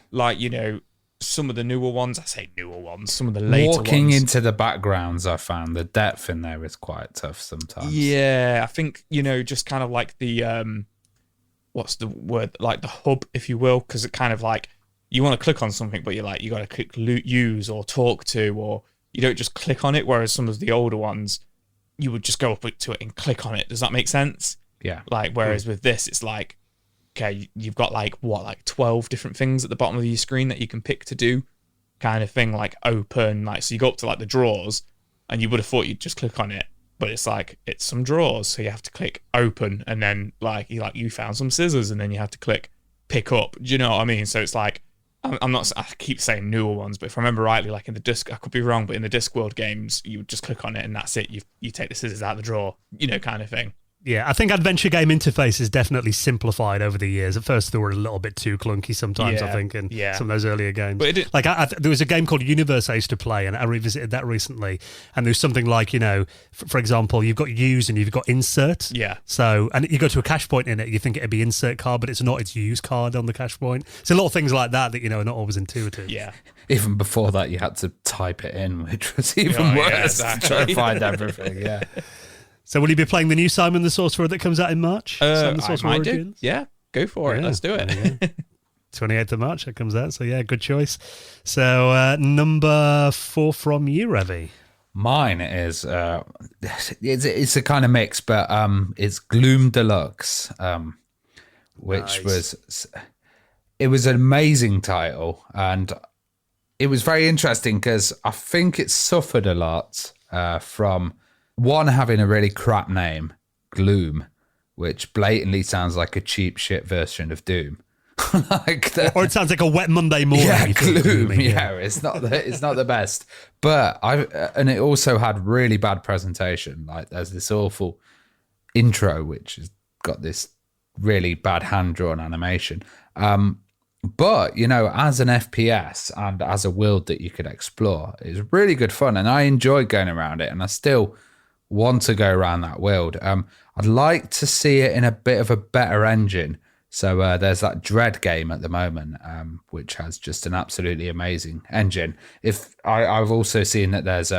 Some of the newer ones, I say newer ones, some of the later Walking ones. into the backgrounds, I found the depth in there is quite tough sometimes. Yeah, I think, just kind of like the... what's the word, like the hub, if you will, because it kind of you want to click on something, but you got to click use or talk to, or you don't just click on it, whereas some of the older ones you would just go up to it and click on it. Does that make sense? Yeah. Whereas with this, it's okay, you've got 12 different things at the bottom of your screen that you can pick to do, kind of thing, open, so you go up to the drawers, and you would have thought you'd just click on it, but it's it's some drawers, so you have to click open, and then you found some scissors, and then you have to click pick up. Do you know what I mean? So it's I'm not. I keep saying newer ones, but if I remember rightly, in the disc, I could be wrong, but in the Discworld games, you would just click on it, and that's it. You take the scissors out of the drawer, kind of thing. Yeah, I think adventure game interface is definitely simplified over the years. At first, they were a little bit too clunky sometimes, I think, in some of those earlier games. But there was a game called Universe I used to play, and I revisited that recently. And there's something for example, you've got use and you've got insert. Yeah. So, and you go to a cache point in it, you think it'd be insert card, but it's not. It's use card on the cache point. So a lot of things like that are not always intuitive. Yeah. Even before that, you had to type it in, which was even worse. Exactly. To try to find everything. Yeah. So will you be playing the new Simon the Sorcerer that comes out in March? Simon the Sorcerer I might Origins? do. Yeah, go for it. Let's do it. 28th of March it comes out. So yeah, good choice. So number 4 from you, Ravi. Mine is it's a kind of mix, but it's Gloom Deluxe, which was an amazing title, and it was very interesting because I think it suffered a lot from one, having a really crap name, Gloom, which blatantly sounds like a cheap shit version of Doom. Or it sounds like a wet Monday morning. Yeah, Gloom. Yeah, it's not the best. But and it also had really bad presentation. There's this awful intro which has got this really bad hand drawn animation. But as an FPS and as a world that you could explore, it's really good fun, and I enjoyed going around it, and I still want to go around that world. I'd like to see it in a bit of a better engine. So there's that Dread game at the moment, which has just an absolutely amazing engine. I've also seen that there's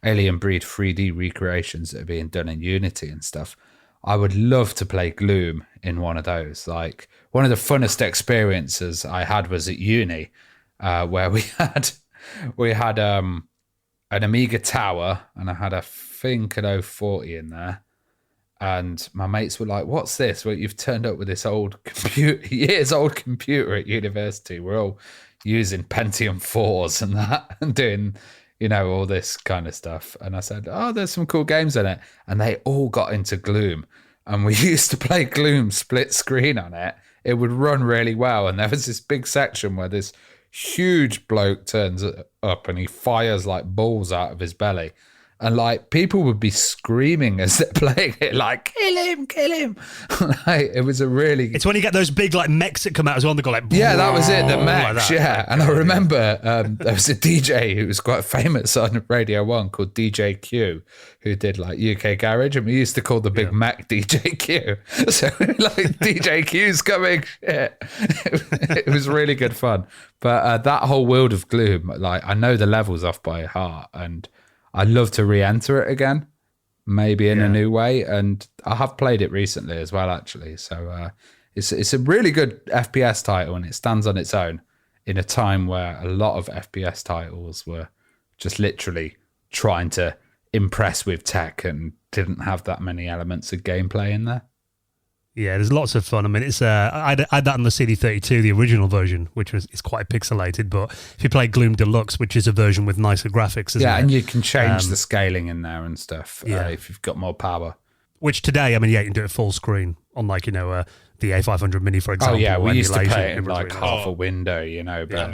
Alien Breed 3D recreations that are being done in Unity and stuff. I would love to play Gloom in one of those. One of the funnest experiences I had was at uni, where we had an Amiga tower, and I had an 040 in there. And my mates were like, "What's this? Well, you've turned up with this years old computer at university. We're all using Pentium 4s and that, and doing, all this kind of stuff." And I said, "Oh, there's some cool games in it." And they all got into Gloom. And we used to play Gloom split screen on it. It would run really well. And there was this big section where this huge bloke turns up and he fires like balls out of his belly. and like people would be screaming as they're playing it, like kill him. Like, it was a really. It's when you get those big like mechs that come out as well, and they go like. Yeah, that was it. The like mechs, that. yeah. And I remember there was a DJ who was quite famous on Radio 1 called DJ Q, who did like UK Garage, and we used to call the big mech DJ Q. So like DJ Q's coming. Shit. It was really good fun. But that whole world of Gloom, like I know the levels off by heart, and I'd love to re-enter it again, maybe in a new way. And I have played it recently as well, actually. So it's a really good FPS title, and it stands on its own in a time where a lot of FPS titles were just literally trying to impress with tech and didn't have that many elements of gameplay in there. Yeah, there's lots of fun. I mean, it's I had that on the CD32, the original version, which is quite pixelated. But if you play Gloom Deluxe, which is a version with nicer graphics, isn't it? And you can change the scaling in there and stuff if you've got more power. Which today, I mean, you can do it full screen on like, the A500 Mini, for example. Oh yeah, we used to emulation, play it in like half a window, But Yeah,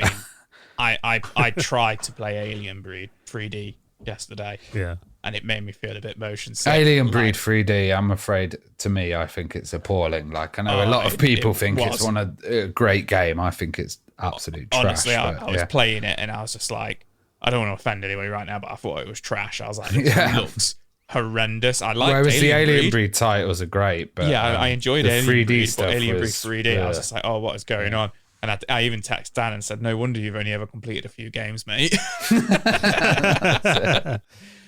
I mean, I tried to play Alien Breed 3D yesterday. Yeah. And it made me feel a bit motion sick. Alien Breed 3D, I'm afraid, to me, I think it's appalling. Like, I know a lot of people think it's a great game. I think it's absolute trash. Honestly, I was playing it and I was just like, I don't want to offend anybody right now, but I thought it was trash. I was like, it looks horrendous. I like Whereas the Alien Breed Breed titles are great, but I enjoyed Alien 3D Breed, stuff but Alien Breed was, 3D, I was just like, oh, what is going on? And I even texted Dan and said, no wonder you've only ever completed a few games, mate.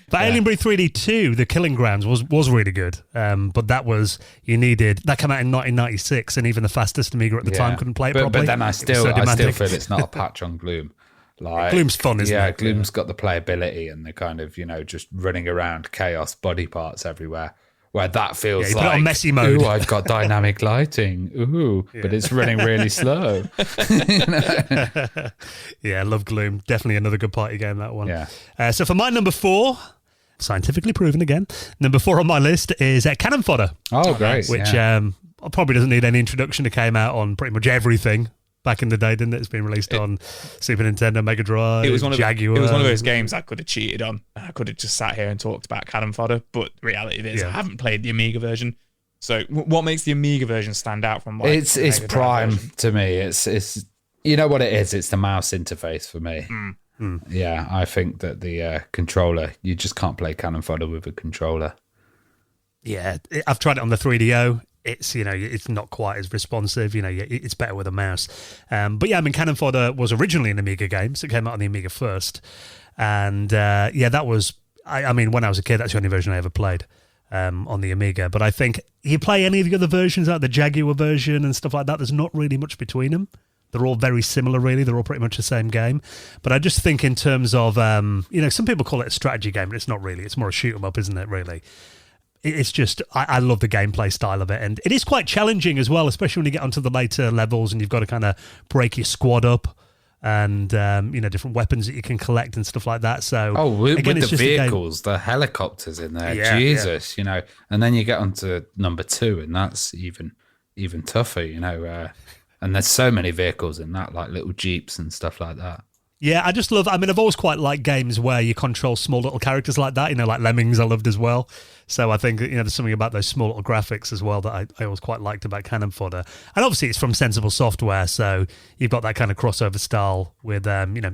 But Alien Breed 3D 2, The Killing Grounds, was really good. But that came out in 1996, and even the fastest Amiga at the time couldn't play it properly. But then I still feel it's not a patch on Gloom. Like, Gloom's fun, isn't it? Yeah, Gloom's got the playability and the kind of, just running around chaos body parts everywhere. Where that feels you put it on messy mode. Ooh, I've got dynamic lighting. Ooh, but it's running really slow. Yeah, I love Gloom. Definitely another good party game, that one. Yeah. So for my number 4, scientifically proven again, number 4 on my list is Cannon Fodder. Oh, great. Which probably doesn't need any introduction. It came out on pretty much everything back in the day, didn't it? It's been released on Super Nintendo, Mega Drive, Jaguar. It was one of those games I could have cheated on. I could have just sat here and talked about Cannon Fodder, but the reality is I haven't played the Amiga version. So what makes the Amiga version stand out from like it's prime to me. It's you know what it is? It's the mouse interface for me. Yeah, I think that the controller, you just can't play Cannon Fodder with a controller. Yeah, I've tried it on the 3DO. It's it's not quite as responsive. It's better with a mouse. But yeah, I mean, Cannon Fodder was originally an Amiga game, so it came out on the Amiga first. And that was. I mean, when I was a kid, that's the only version I ever played on the Amiga. But I think you play any of the other versions, like the Jaguar version and stuff like that. There's not really much between them. They're all very similar, really. They're all pretty much the same game. But I just think in terms of, some people call it a strategy game, but it's not really. It's more a shoot 'em up, isn't it? Really. It's just, I love the gameplay style of it. And it is quite challenging as well, especially when you get onto the later levels and you've got to kind of break your squad up and, different weapons that you can collect and stuff like that. So, with the vehicles, the helicopters in there, Jesus, and then you get onto number 2 and that's even tougher, and there's so many vehicles in that, like little Jeeps and stuff like that. Yeah, I just love, I've always quite liked games where you control small little characters like that, like Lemmings I loved as well. So I think, there's something about those small little graphics as well that I always quite liked about Cannon Fodder. And obviously it's from Sensible Software, so you've got that kind of crossover style with,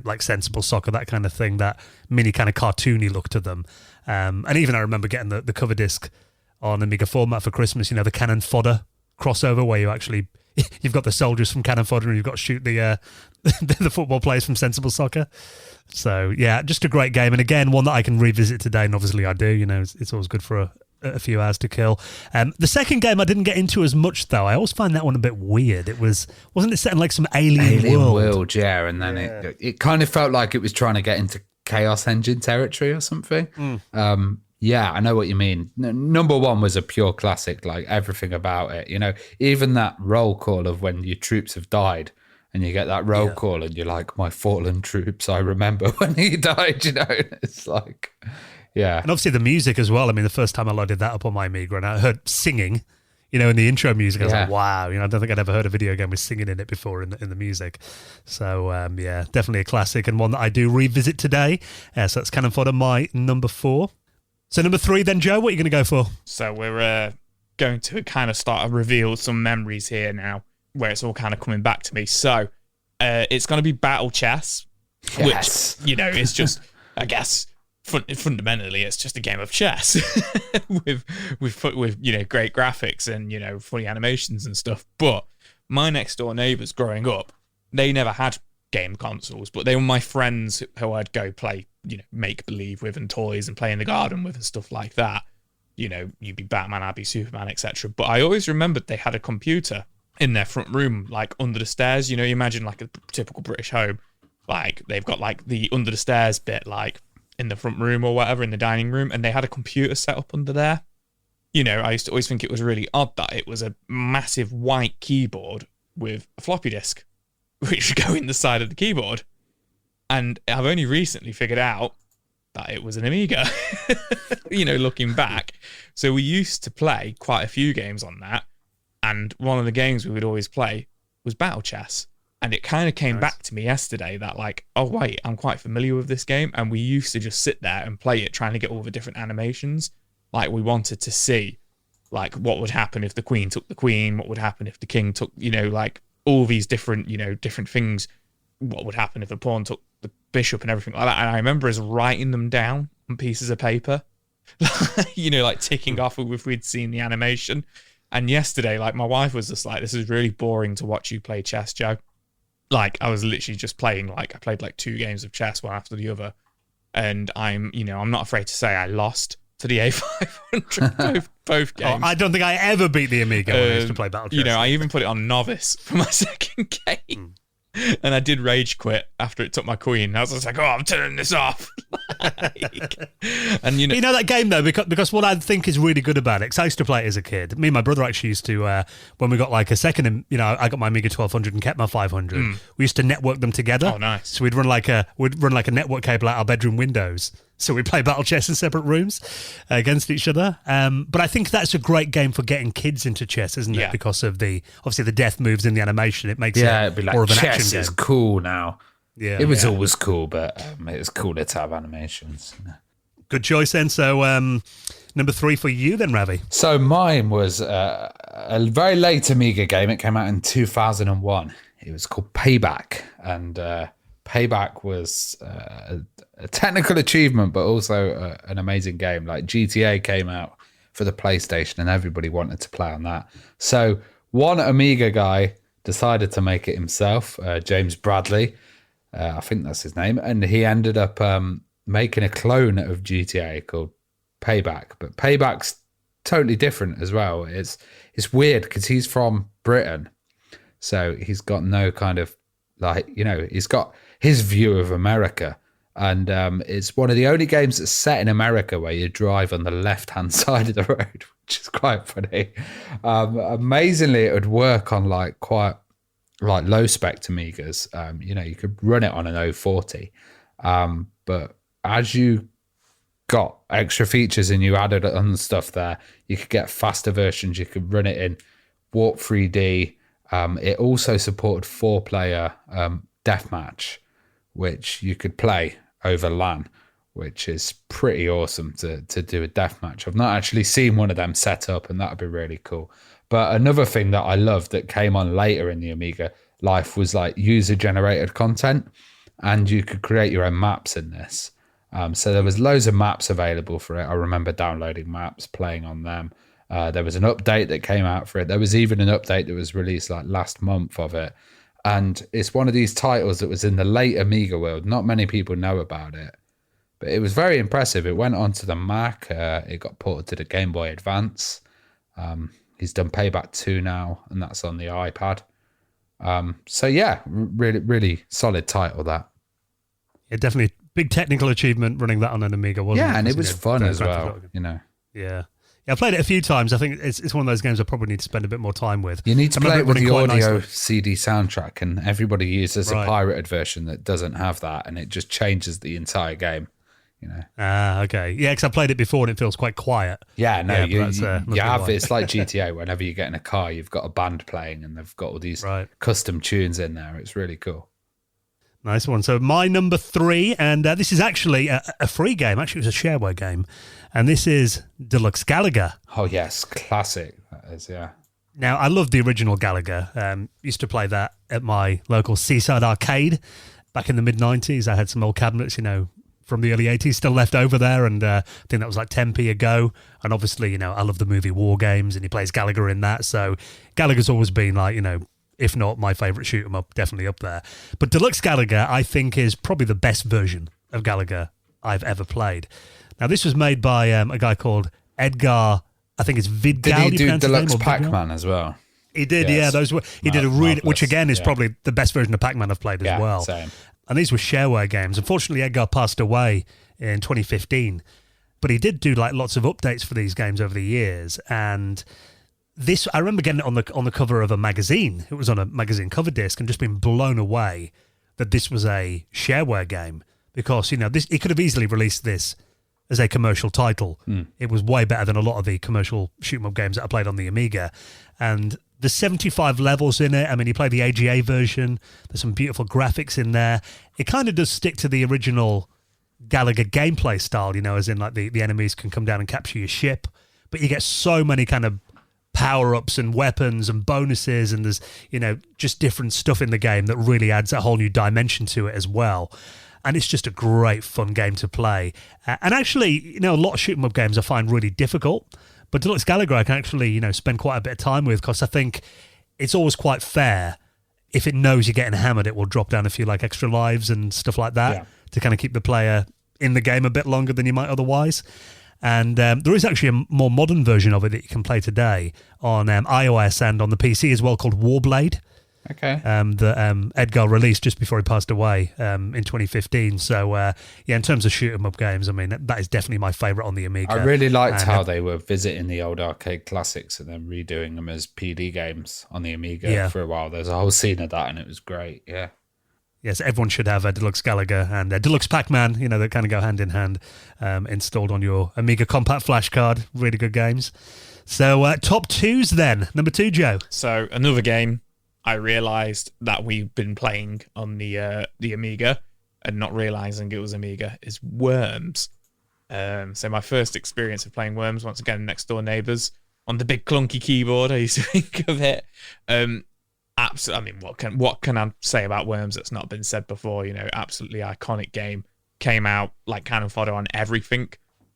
like Sensible Soccer, that kind of thing, that mini kind of cartoony look to them. And even I remember getting the cover disc on Amiga format for Christmas, the Cannon Fodder crossover where you've got the soldiers from Cannon Fodder and you've got to shoot the football players from Sensible Soccer. So, yeah, just a great game. And again, one that I can revisit today, and obviously I do. It's always good for a few hours to kill. The second game I didn't get into as much, though. I always find that one a bit weird. Wasn't it set in like some alien world? Yeah, and then it kind of felt like it was trying to get into Chaos Engine territory or something. Yeah, I know what you mean. Number 1 was a pure classic, like everything about it. Even that roll call of when your troops have died and you get that roll call and you're like, my fallen troops, I remember when he died, It's like, yeah. And obviously the music as well. I mean, the first time I loaded that up on my Amiga and I heard singing, in the intro music, I was like, wow, I don't think I'd ever heard a video game with singing in it before in the music. So, definitely a classic and one that I do revisit today. So that's Cannon Fodder, my number 4. So number 3 then, Joe, what are you going to go for? So we're going to kind of start to reveal some memories here now, where it's all kind of coming back to me. So it's going to be Battle Chess, Yes. which, is just, I guess, fundamentally, it's just a game of chess with great graphics and, funny animations and stuff. But my next door neighbours growing up, they never had game consoles, but they were my friends who I'd go play, make believe with and toys and play in the garden with and stuff like that. You'd be Batman, I'd be Superman, etc. But I always remembered they had a computer in their front room, like under the stairs. You imagine like a typical British home, like they've got like the under the stairs bit, like in the front room or whatever, in the dining room, and they had a computer set up under there. I used to always think it was really odd that it was a massive white keyboard with a floppy disk, which would go in the side of the keyboard. And I've only recently figured out that it was an Amiga, looking back. So we used to play quite a few games on that. And one of the games we would always play was Battle Chess. And it kind of came back to me yesterday that like, oh, wait, I'm quite familiar with this game. And we used to just sit there and play it, trying to get all the different animations. Like we wanted to see like what would happen if the queen took the queen, what would happen if the king took, like all these different, different things. What would happen if the pawn took the bishop and everything like that. And I remember us writing them down on pieces of paper, like ticking off if we'd seen the animation. And yesterday, like my wife was just like, this is really boring to watch you play chess, Joe. Like I was literally just playing, like I played like 2 games of chess, one after the other. And I'm not afraid to say I lost to the A500 both games. I don't think I ever beat the Amiga when I used to play Battle Chess. I even put it on novice for my second game. And I did rage quit after it took my queen. I was just like, oh, I'm turning this off. And that game though, because what I think is really good about it, because I used to play it as a kid. Me and my brother actually used to, when we got like a second, I got my Amiga 1200 and kept my 500. We used to network them together. Oh, nice. So we'd run like a network cable out our bedroom windows. So we play Battle Chess in separate rooms against each other. But I think that's a great game for getting kids into chess, isn't it? Because of obviously the death moves in the animation. It makes it'd be like more of an chess action game. is cool now. Yeah, it was always cool, but it was cooler to have animations. Good choice then. So number 3 for you then, Ravi. So mine was a very late Amiga game. It came out in 2001. It was called Payback, and Payback was a technical achievement, but also an amazing game. Like GTA came out for the PlayStation, and everybody wanted to play on that. So one Amiga guy decided to make it himself, James Bradley. I think that's his name. And he ended up making a clone of GTA called Payback. But Payback's totally different as well. It's weird because he's from Britain. So he's got no kind of he's got his view of America. And it's one of the only games that's set in America where you drive on the left-hand side of the road, which is quite funny. Amazingly, it would work on quite low spec Amigas. You could run it on an 040. But as you got extra features and you added on stuff there, you could get faster versions. You could run it in Warp 3D. It also supported 4-player deathmatch, which you could play over LAN, which is pretty awesome to do a deathmatch. I've not actually seen one of them set up, and that would be really cool. But another thing that I loved that came on later in the Amiga life was like user-generated content, and you could create your own maps in this. So there was loads of maps available for it. I remember downloading maps, playing on them. There was an update that came out for it. There was even an update that was released like last month of it. And it's one of these titles that was in the late Amiga world. Not many people know about it, but it was very impressive. It went onto the Mac. It got ported to the Game Boy Advance. He's done Payback 2 now, and that's on the iPad. So yeah, really, really solid title that. Yeah, definitely big technical achievement running that on an Amiga, wasn't it? Yeah, and it was fun as well, Yeah. Yeah, I played it a few times. I think it's one of those games I probably need to spend a bit more time with. You need to play it with the audio nicely. CD soundtrack, and everybody uses a pirated version that doesn't have that, and it just changes the entire game. Okay. Yeah, because I played it before and it feels quite quiet. Yeah, no, you have it's like GTA. Whenever you get in a car, you've got a band playing, and they've got all these custom tunes in there. It's really cool. Nice one. So my number 3, and this is actually a free game. Actually, it was a shareware game. And this is Deluxe Galaga. Oh, yes. Classic. That is, yeah. Now, I love the original Galaga. Used to play that at my local seaside arcade back in the mid-90s. I had some old cabinets, from the early 80s still left over there, and I think that was like 10p a go. And obviously, I love the movie War Games, and he plays Gallagher in that. So Gallagher's always been like, if not my favourite shoot 'em up, definitely up there. But Deluxe Galaga, I think, is probably the best version of Galaga I've ever played. Now, this was made by a guy called Edgar, I think it's Vidgal. Did he do Deluxe Pac-Man as well? He did, yeah. He did a really, which again is probably the best version of Pac-Man I've played as well. Same. And these were shareware games. Unfortunately, Edgar passed away in 2015, but he did do like lots of updates for these games over the years. And this, I remember getting it on the cover of a magazine. It was on a magazine cover disc, and just being blown away that this was a shareware game, because he could have easily released this as a commercial title. It was way better than a lot of the commercial shoot 'em up games that I played on the Amiga. And there's 75 levels in it. I mean, you play the AGA version. There's some beautiful graphics in there. It kind of does stick to the original Galaga gameplay style, as in like the enemies can come down and capture your ship. But you get so many kind of power-ups and weapons and bonuses, and there's, just different stuff in the game that really adds a whole new dimension to it as well. And it's just a great fun game to play. And actually, a lot of shoot 'em up games I find really difficult. But Deluxe Galaga I can actually, spend quite a bit of time with, because I think it's always quite fair. If it knows you're getting hammered, it will drop down a few like extra lives and stuff like that to kind of keep the player in the game a bit longer than you might otherwise. And there is actually a more modern version of it that you can play today on iOS and on the PC as well, called Warblade. Okay. That Edgar released just before he passed away in 2015. So, in terms of shoot 'em up games, I mean, that is definitely my favourite on the Amiga. I really liked how they were visiting the old arcade classics and then redoing them as PD games on the Amiga for a while. There's a whole scene of that, and it was great. Yeah. Yes, everyone should have a Deluxe Galaga and a Deluxe Pac-Man, that kind of go hand in hand, installed on your Amiga compact flash card. Really good games. So, top 2s then. Number 2, Joe. So, another game I realised that we've been playing on the Amiga and not realising it was Amiga is Worms. So my first experience of playing Worms, once again, Next Door Neighbours on the big clunky keyboard. I used to think of it. Absolutely. I mean, what can I say about Worms that's not been said before? Absolutely iconic game. Came out like cannon fodder on everything,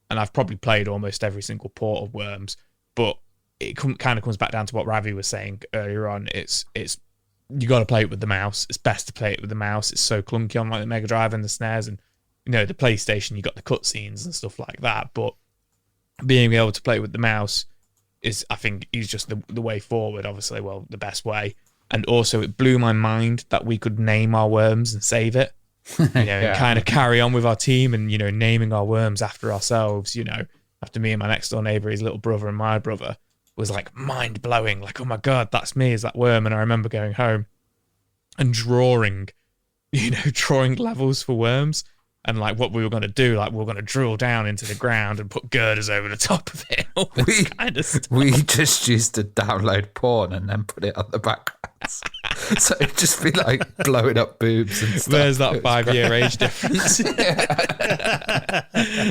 and I've probably played almost every single port of Worms. But it kind of comes back down to what Ravi was saying earlier on. It's you got to play it with the mouse. It's best to play it with the mouse. It's so clunky on like the Mega Drive and the SNES, and the PlayStation. You got the cutscenes and stuff like that. But being able to play it with the mouse is just the way forward. Obviously, well, the best way. And also, it blew my mind that we could name our worms and save it. And kind of carry on with our team and naming our worms after ourselves. After me and my next door neighbour, his little brother and my brother. Was like mind blowing, like, oh my god, that's me, is that worm? And I remember going home and drawing levels for worms, and like what we were going to do, like we were going to drill down into the ground and put girders over the top of it. We just used to download porn and then put it on the background, so it'd just be like blowing up boobs and stuff. There's that 5-year age difference.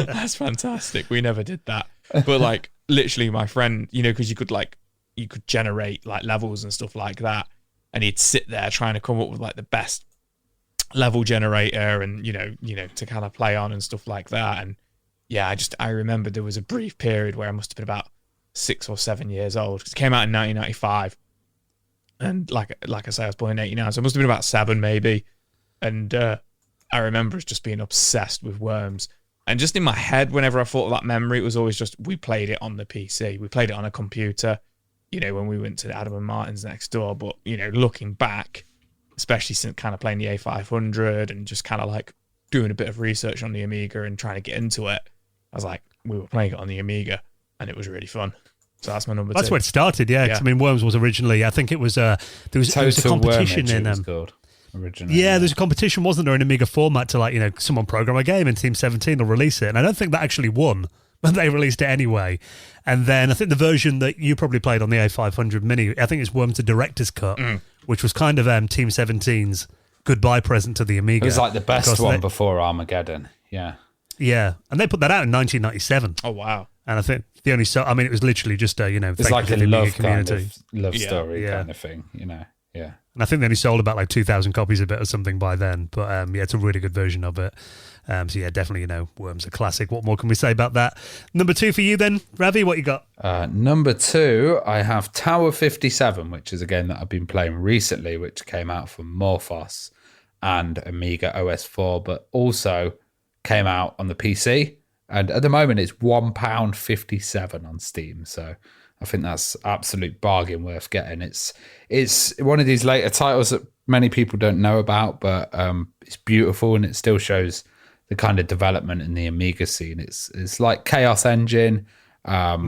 That's fantastic. We never did that, but like. Literally, my friend, because you could generate like levels and stuff like that, and he'd sit there trying to come up with like the best level generator and to kind of play on and stuff like that. And I remember there was a brief period where I must have been about 6 or 7 years old. It came out in 1995, and like I say, I was born in 1989, so I must have been about 7 maybe. And I remember just being obsessed with Worms. And just in my head, whenever I thought of that memory, it was always just, we played it on the PC. We played it on a computer, when we went to Adam and Martin's next door. But, looking back, especially since kind of playing the A500 and just kind of like doing a bit of research on the Amiga and trying to get into it, I was like, we were playing it on the Amiga and it was really fun. So that's my number 2. That's where it started, yeah. 'Cause, I mean, Worms was originally, I think it was, there was a competition in... Originally, there's a competition, wasn't there, in Amiga format to someone program a game and Team 17 will release it. And I don't think that actually won, but they released it anyway. And then I think the version that you probably played on the A500 Mini, I think it's Worms the Director's Cut, which was kind of Team 17's goodbye present to the Amiga. It was like the best because one before Armageddon. Yeah. Yeah, and they put that out in 1997. Oh wow! And I think the only it was literally just it's like a love kind of love story kind of thing, Yeah. And I think they only sold about like 2,000 copies of it or something by then. But it's a really good version of it. So yeah, definitely, Worm's a classic. What more can we say about that? Number 2 for you then, Ravi, what you got? Number 2, I have Tower 57, which is a game that I've been playing recently, which came out for Morphos and Amiga OS4, but also came out on the PC. And at the moment, it's £1.57 on Steam. So I think that's absolute bargain worth getting. It's one of these later titles that many people don't know about, but it's beautiful and it still shows the kind of development in the Amiga scene. It's like Chaos Engine, like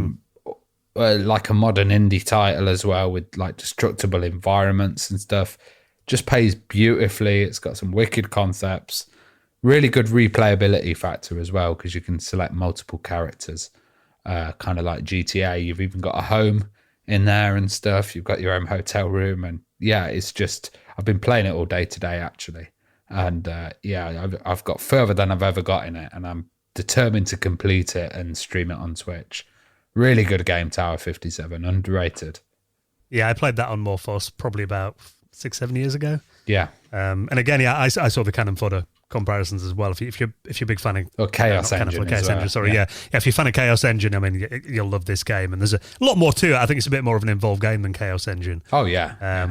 a modern indie title as well, with like destructible environments and stuff. Just plays beautifully. It's got some wicked concepts. Really good replayability factor as well, because you can select multiple characters, kind of like GTA. You've even got a home in there and stuff. You've got your own hotel room. And yeah, it's just, I've been playing it all day today, actually. And I've got further than I've ever got in it. And I'm determined to complete it and stream it on Twitch. Really good game, Tower 57. Underrated. Yeah, I played that on Morphos probably about 6-7 years ago. Yeah. And again, I saw the cannon fodder comparisons as well. If you're a big fan of Chaos Engine, Engine, if you're a fan of Chaos Engine, I mean, you'll love this game. And there's a lot more to it. I think it's a bit more of an involved game than Chaos Engine. Oh yeah.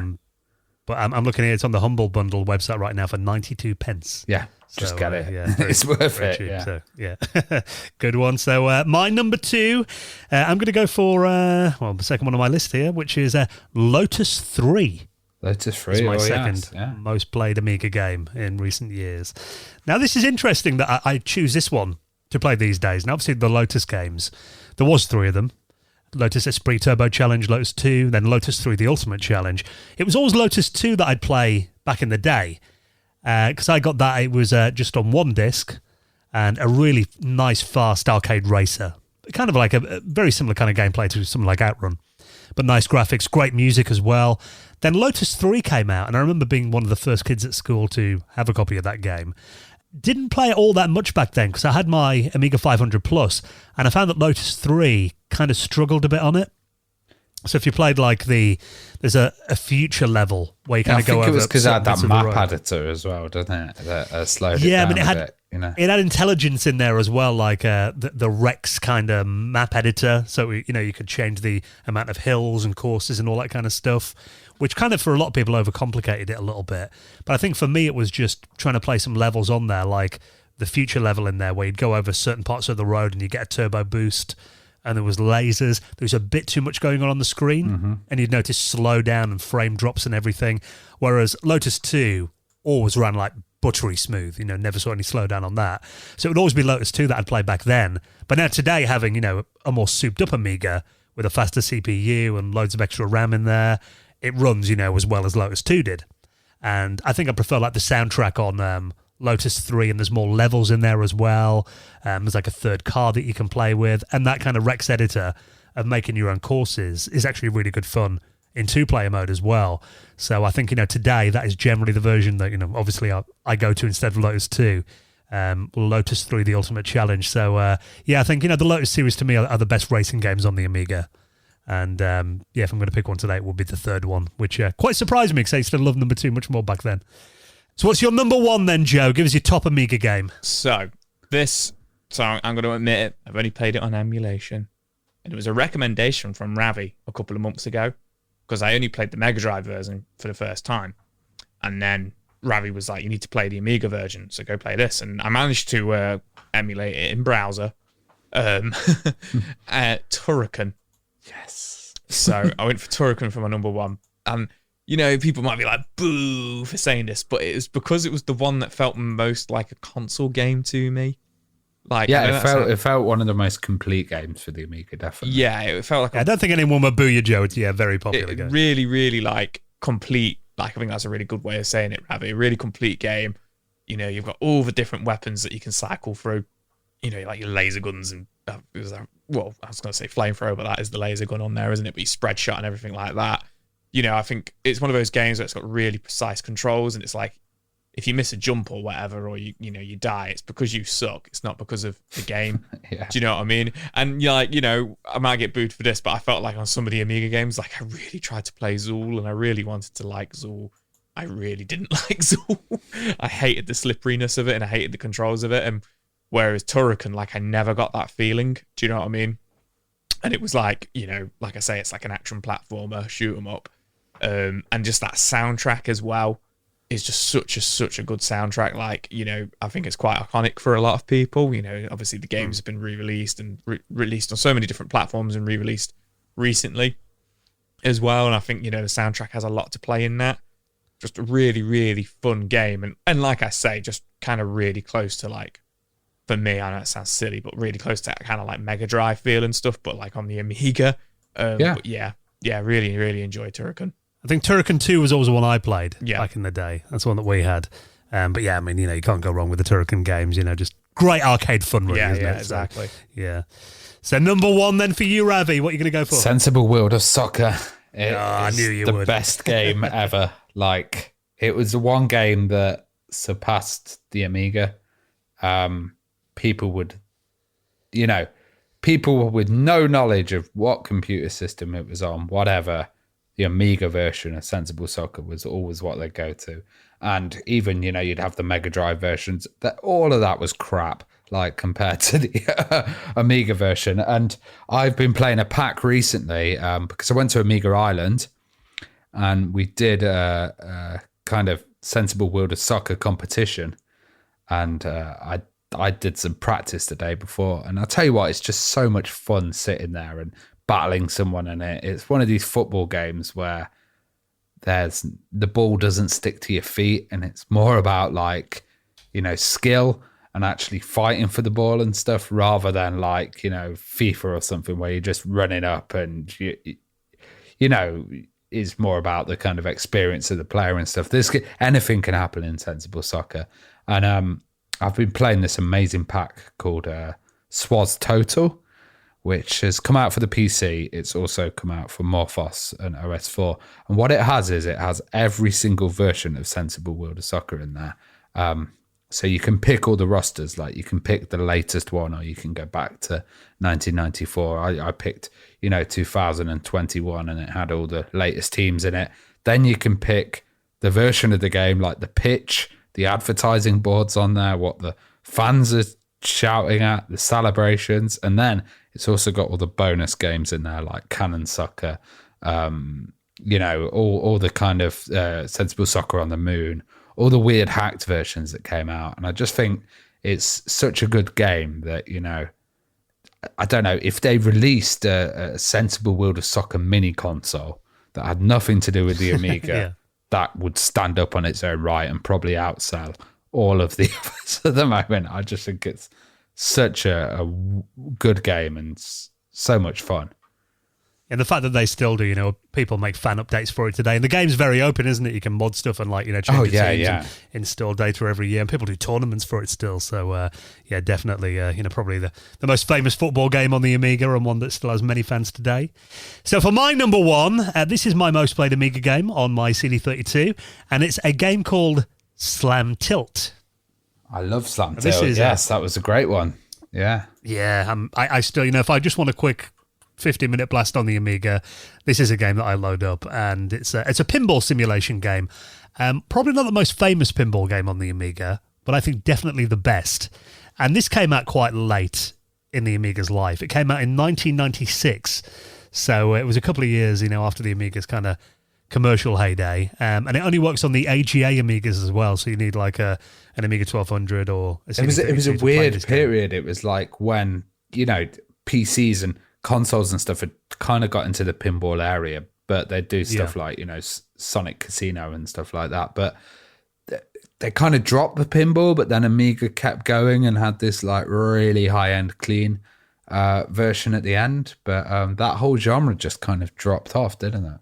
But I'm looking here. It's on the Humble Bundle website right now for 92 pence. Yeah, just get it. Yeah, it's worth it. Cheap, yeah. So, yeah. Good one. So my number 2, I'm going to go for the second one on my list here, which is Lotus 3. Lotus 3 is my second most played Amiga game in recent years. Now, this is interesting that I choose this one to play these days. And obviously, the Lotus games, there was 3 of them. Lotus Esprit Turbo Challenge, Lotus 2, then Lotus 3 The Ultimate Challenge. It was always Lotus 2 that I'd play back in the day, because I got that. It was just on one disc and a really nice, fast arcade racer. Kind of like a very similar kind of gameplay to something like Outrun, but nice graphics, great music as well. Then Lotus 3 came out, and I remember being one of the first kids at school to have a copy of that game. Didn't play it all that much back then because I had my Amiga 500 Plus, and I found that Lotus 3 kind of struggled a bit on it. So if you played like there's a future level where you kind of go over. I think it was because it had that map editor as well, doesn't it? That slowed it down a bit. It had intelligence in there as well, like the Rex kind of map editor. So you could change the amount of hills and courses and all that kind of stuff, which kind of for a lot of people overcomplicated it a little bit. But I think for me it was just trying to play some levels on there, like the future level in there where you'd go over certain parts of the road and you get a turbo boost. And there was lasers. There was a bit too much going on the screen, and you'd notice slow down and frame drops and everything. Whereas Lotus 2 always ran like buttery smooth. Never saw any slowdown on that. So it would always be Lotus 2 that I'd play back then. But now today, having a more souped up Amiga with a faster CPU and loads of extra RAM in there, it runs as well as Lotus 2 did. And I think I prefer like the soundtrack on Lotus 3, and there's more levels in there as well. There's like a third car that you can play with, and that kind of Rex editor of making your own courses is actually really good fun in 2-player mode as well. So I think today that is generally the version that obviously I go to instead of Lotus 2, Lotus 3 The Ultimate Challenge. So I think the Lotus series to me are the best racing games on the Amiga. And if I'm going to pick one today, it will be the third one, which quite surprised me because I used to love number 2 much more back then. So what's your number 1 then, Joe? Give us your top Amiga game. So I'm going to admit it, I've only played it on emulation. And it was a recommendation from Ravi a couple of months ago because I only played the Mega Drive version for the first time. And then Ravi was like, you need to play the Amiga version, so go play this. And I managed to emulate it in browser. Turrican. Yes. So I went for Turrican for my number 1. And people might be like, boo for saying this, but it was because it was the one that felt most like a console game to me. It felt one of the most complete games for the Amiga, definitely. Yeah, it felt like I don't think anyone would boo you, Joe. It's very popular game. Really, really complete. I think that's a really good way of saying it, Ravi. A really complete game. You've got all the different weapons that you can cycle through. Like your laser guns and I was going to say flamethrower, but that is the laser gun on there, isn't it? But you spread shot and everything like that. I think it's one of those games where it's got really precise controls, and it's like if you miss a jump or whatever, or you die, it's because you suck. It's not because of the game. Yeah. Do you know what I mean? And you're like, I might get booed for this, but I felt like on some of the Amiga games, like I really tried to play Zool and I really wanted to like Zool. I really didn't like Zool. I hated the slipperiness of it and I hated the controls of it. And whereas Turrican, like I never got that feeling. Do you know what I mean? And it was like, like I say, it's like an action platformer, shoot 'em up. And just that soundtrack as well is just such a good soundtrack. Like, I think it's quite iconic for a lot of people. Obviously the games have been re-released and released on so many different platforms and re-released recently as well. And I think, the soundtrack has a lot to play in that. Just a really, really fun game. And like I say, just kind of really close to like, for me, I know it sounds silly, but really close to that kind of like Mega Drive feel and stuff, but like on the Amiga. But yeah, really, really enjoyed Turrican. I think Turrican 2 was always the one I played back in the day. That's the one that we had. But yeah, I mean, you can't go wrong with the Turrican games, just great arcade fun, really, isn't it? Exactly. So, yeah. So number 1 then for you, Ravi, what are you going to go for? Sensible World of Soccer. I knew you the would. Best game ever. Like, it was the one game that surpassed the Amiga. People with no knowledge of what computer system it was on, whatever, the Amiga version of Sensible Soccer was always what they go to. And even, you'd have the Mega Drive versions, that all of that was crap, like compared to the Amiga version. And I've been playing a pack recently because I went to Amiga Island and we did a kind of Sensible World of Soccer competition. And I did some practice the day before. And I'll tell you what, it's just so much fun sitting there and battling someone in it. It's one of these football games where the ball doesn't stick to your feet and it's more about like, skill and actually fighting for the ball and stuff rather than like, FIFA or something where you're just running up and, is more about the kind of experience of the player and stuff. Anything can happen in Sensible Soccer. And I've been playing this amazing pack called Swaz Total, which has come out for the PC. It's also come out for Morphos and OS4. And what it has is it has every single version of Sensible World of Soccer in there. So you can pick all the rosters, like you can pick the latest one or you can go back to 1994. I picked, 2021 and it had all the latest teams in it. Then you can pick the version of the game, like the pitch, the advertising boards on there, what the fans are shouting at, the celebrations, and then it's also got all the bonus games in there like Cannon Soccer, all the kind of Sensible Soccer on the Moon, all the weird hacked versions that came out. And I just think it's such a good game that, I don't know, if they released a Sensible World of Soccer mini console that had nothing to do with the Amiga, that would stand up on its own right and probably outsell all of the others at the moment. I just think it's such a good game and so much fun. And the fact that they still do, people make fan updates for it today. And the game's very open, isn't it? You can mod stuff and change the teams and install data every year. And people do tournaments for it still. So, definitely, probably the most famous football game on the Amiga and one that still has many fans today. So for my number 1, this is my most played Amiga game on my CD32. And it's a game called Slam Tilt. I love Slam Tilt. Yes, that was a great one. Yeah. Yeah, I still, if I just want a quick 15-minute blast on the Amiga, this is a game that I load up, and it's a pinball simulation game. Probably not the most famous pinball game on the Amiga, but I think definitely the best. And this came out quite late in the Amiga's life. It came out in 1996, so it was a couple of years, after the Amiga's kind of commercial heyday. And it only works on the AGA Amigas as well, so you need like an Amiga 1200 or a CD32. It was a weird period. It was like when, PCs and consoles and stuff had kind of got into the pinball area, but they do stuff like, Sonic Casino and stuff like that. But they kind of dropped the pinball, but then Amiga kept going and had this like really high-end clean version at the end. But that whole genre just kind of dropped off, didn't it?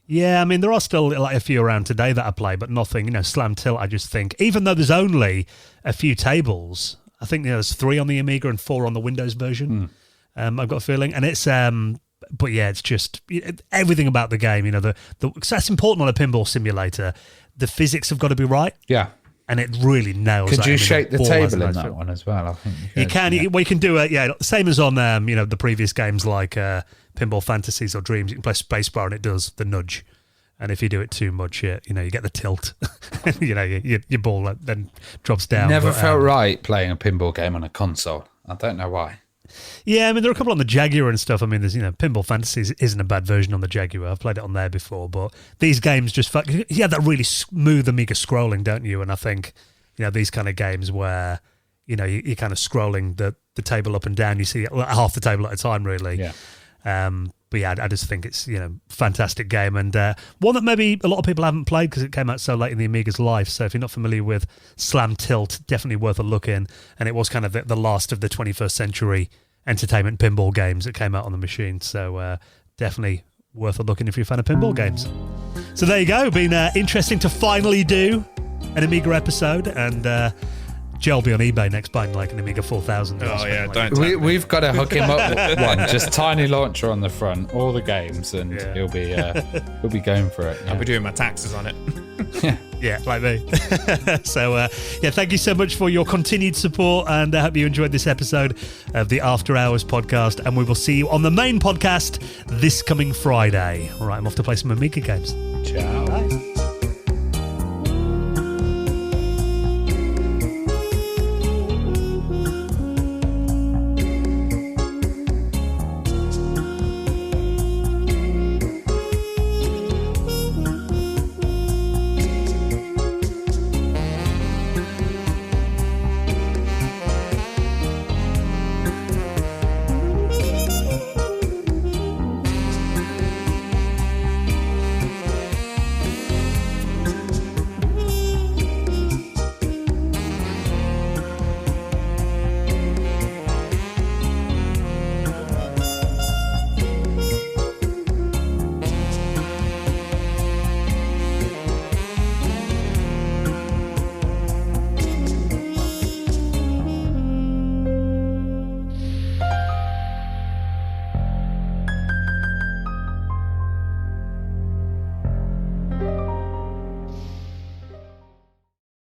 Yeah, I mean, there are still like a few around today that I play, but nothing, Slam Tilt, I just think. Even though there's only a few tables, I think there's 3 on the Amiga and 4 on the Windows version. I've got a feeling. And it's, but yeah, it's just everything about the game, so that's important on a pinball simulator. the physics have got to be right. Yeah. And it really nails. Could that. you shake the ball has table a in nice that feel. one as well? I think You can. Yeah. We can do it. Yeah, same as on the previous games like Pinball Fantasies or Dreams. You can press spacebar and it does the nudge. And if you do it too much, you get the tilt. Your ball then drops down. Never felt right playing a pinball game on a console. I don't know why. Yeah, I mean, there are a couple on the Jaguar and stuff. I mean, there's, Pinball Fantasies isn't a bad version on the Jaguar. I've played it on there before, but these games just, you have that really smooth Amiga scrolling, don't you? And I think, these kind of games where, you're kind of scrolling the table up and down, you see half the table at a time, really. Yeah. But yeah, I just think it's, fantastic game, and one that maybe a lot of people haven't played because it came out so late in the Amiga's life. So if you're not familiar with Slam Tilt, definitely worth a look in. And it was kind of the last of the 21st century entertainment pinball games that came out on the machine. So definitely worth a look in if you're a fan of pinball games. So there you go. Been interesting to finally do an Amiga episode, and Joe will be on eBay next buying like an Amiga 4000. Oh yeah, don't. We've got to hook him up with one, just tiny launcher on the front, all the games, and he'll be going for it. Yeah. I'll be doing my taxes on it. Yeah, like me. So, thank you so much for your continued support, and I hope you enjoyed this episode of the After Hours podcast, and we will see you on the main podcast this coming Friday. All right, I'm off to play some Amiga games. Ciao. Bye.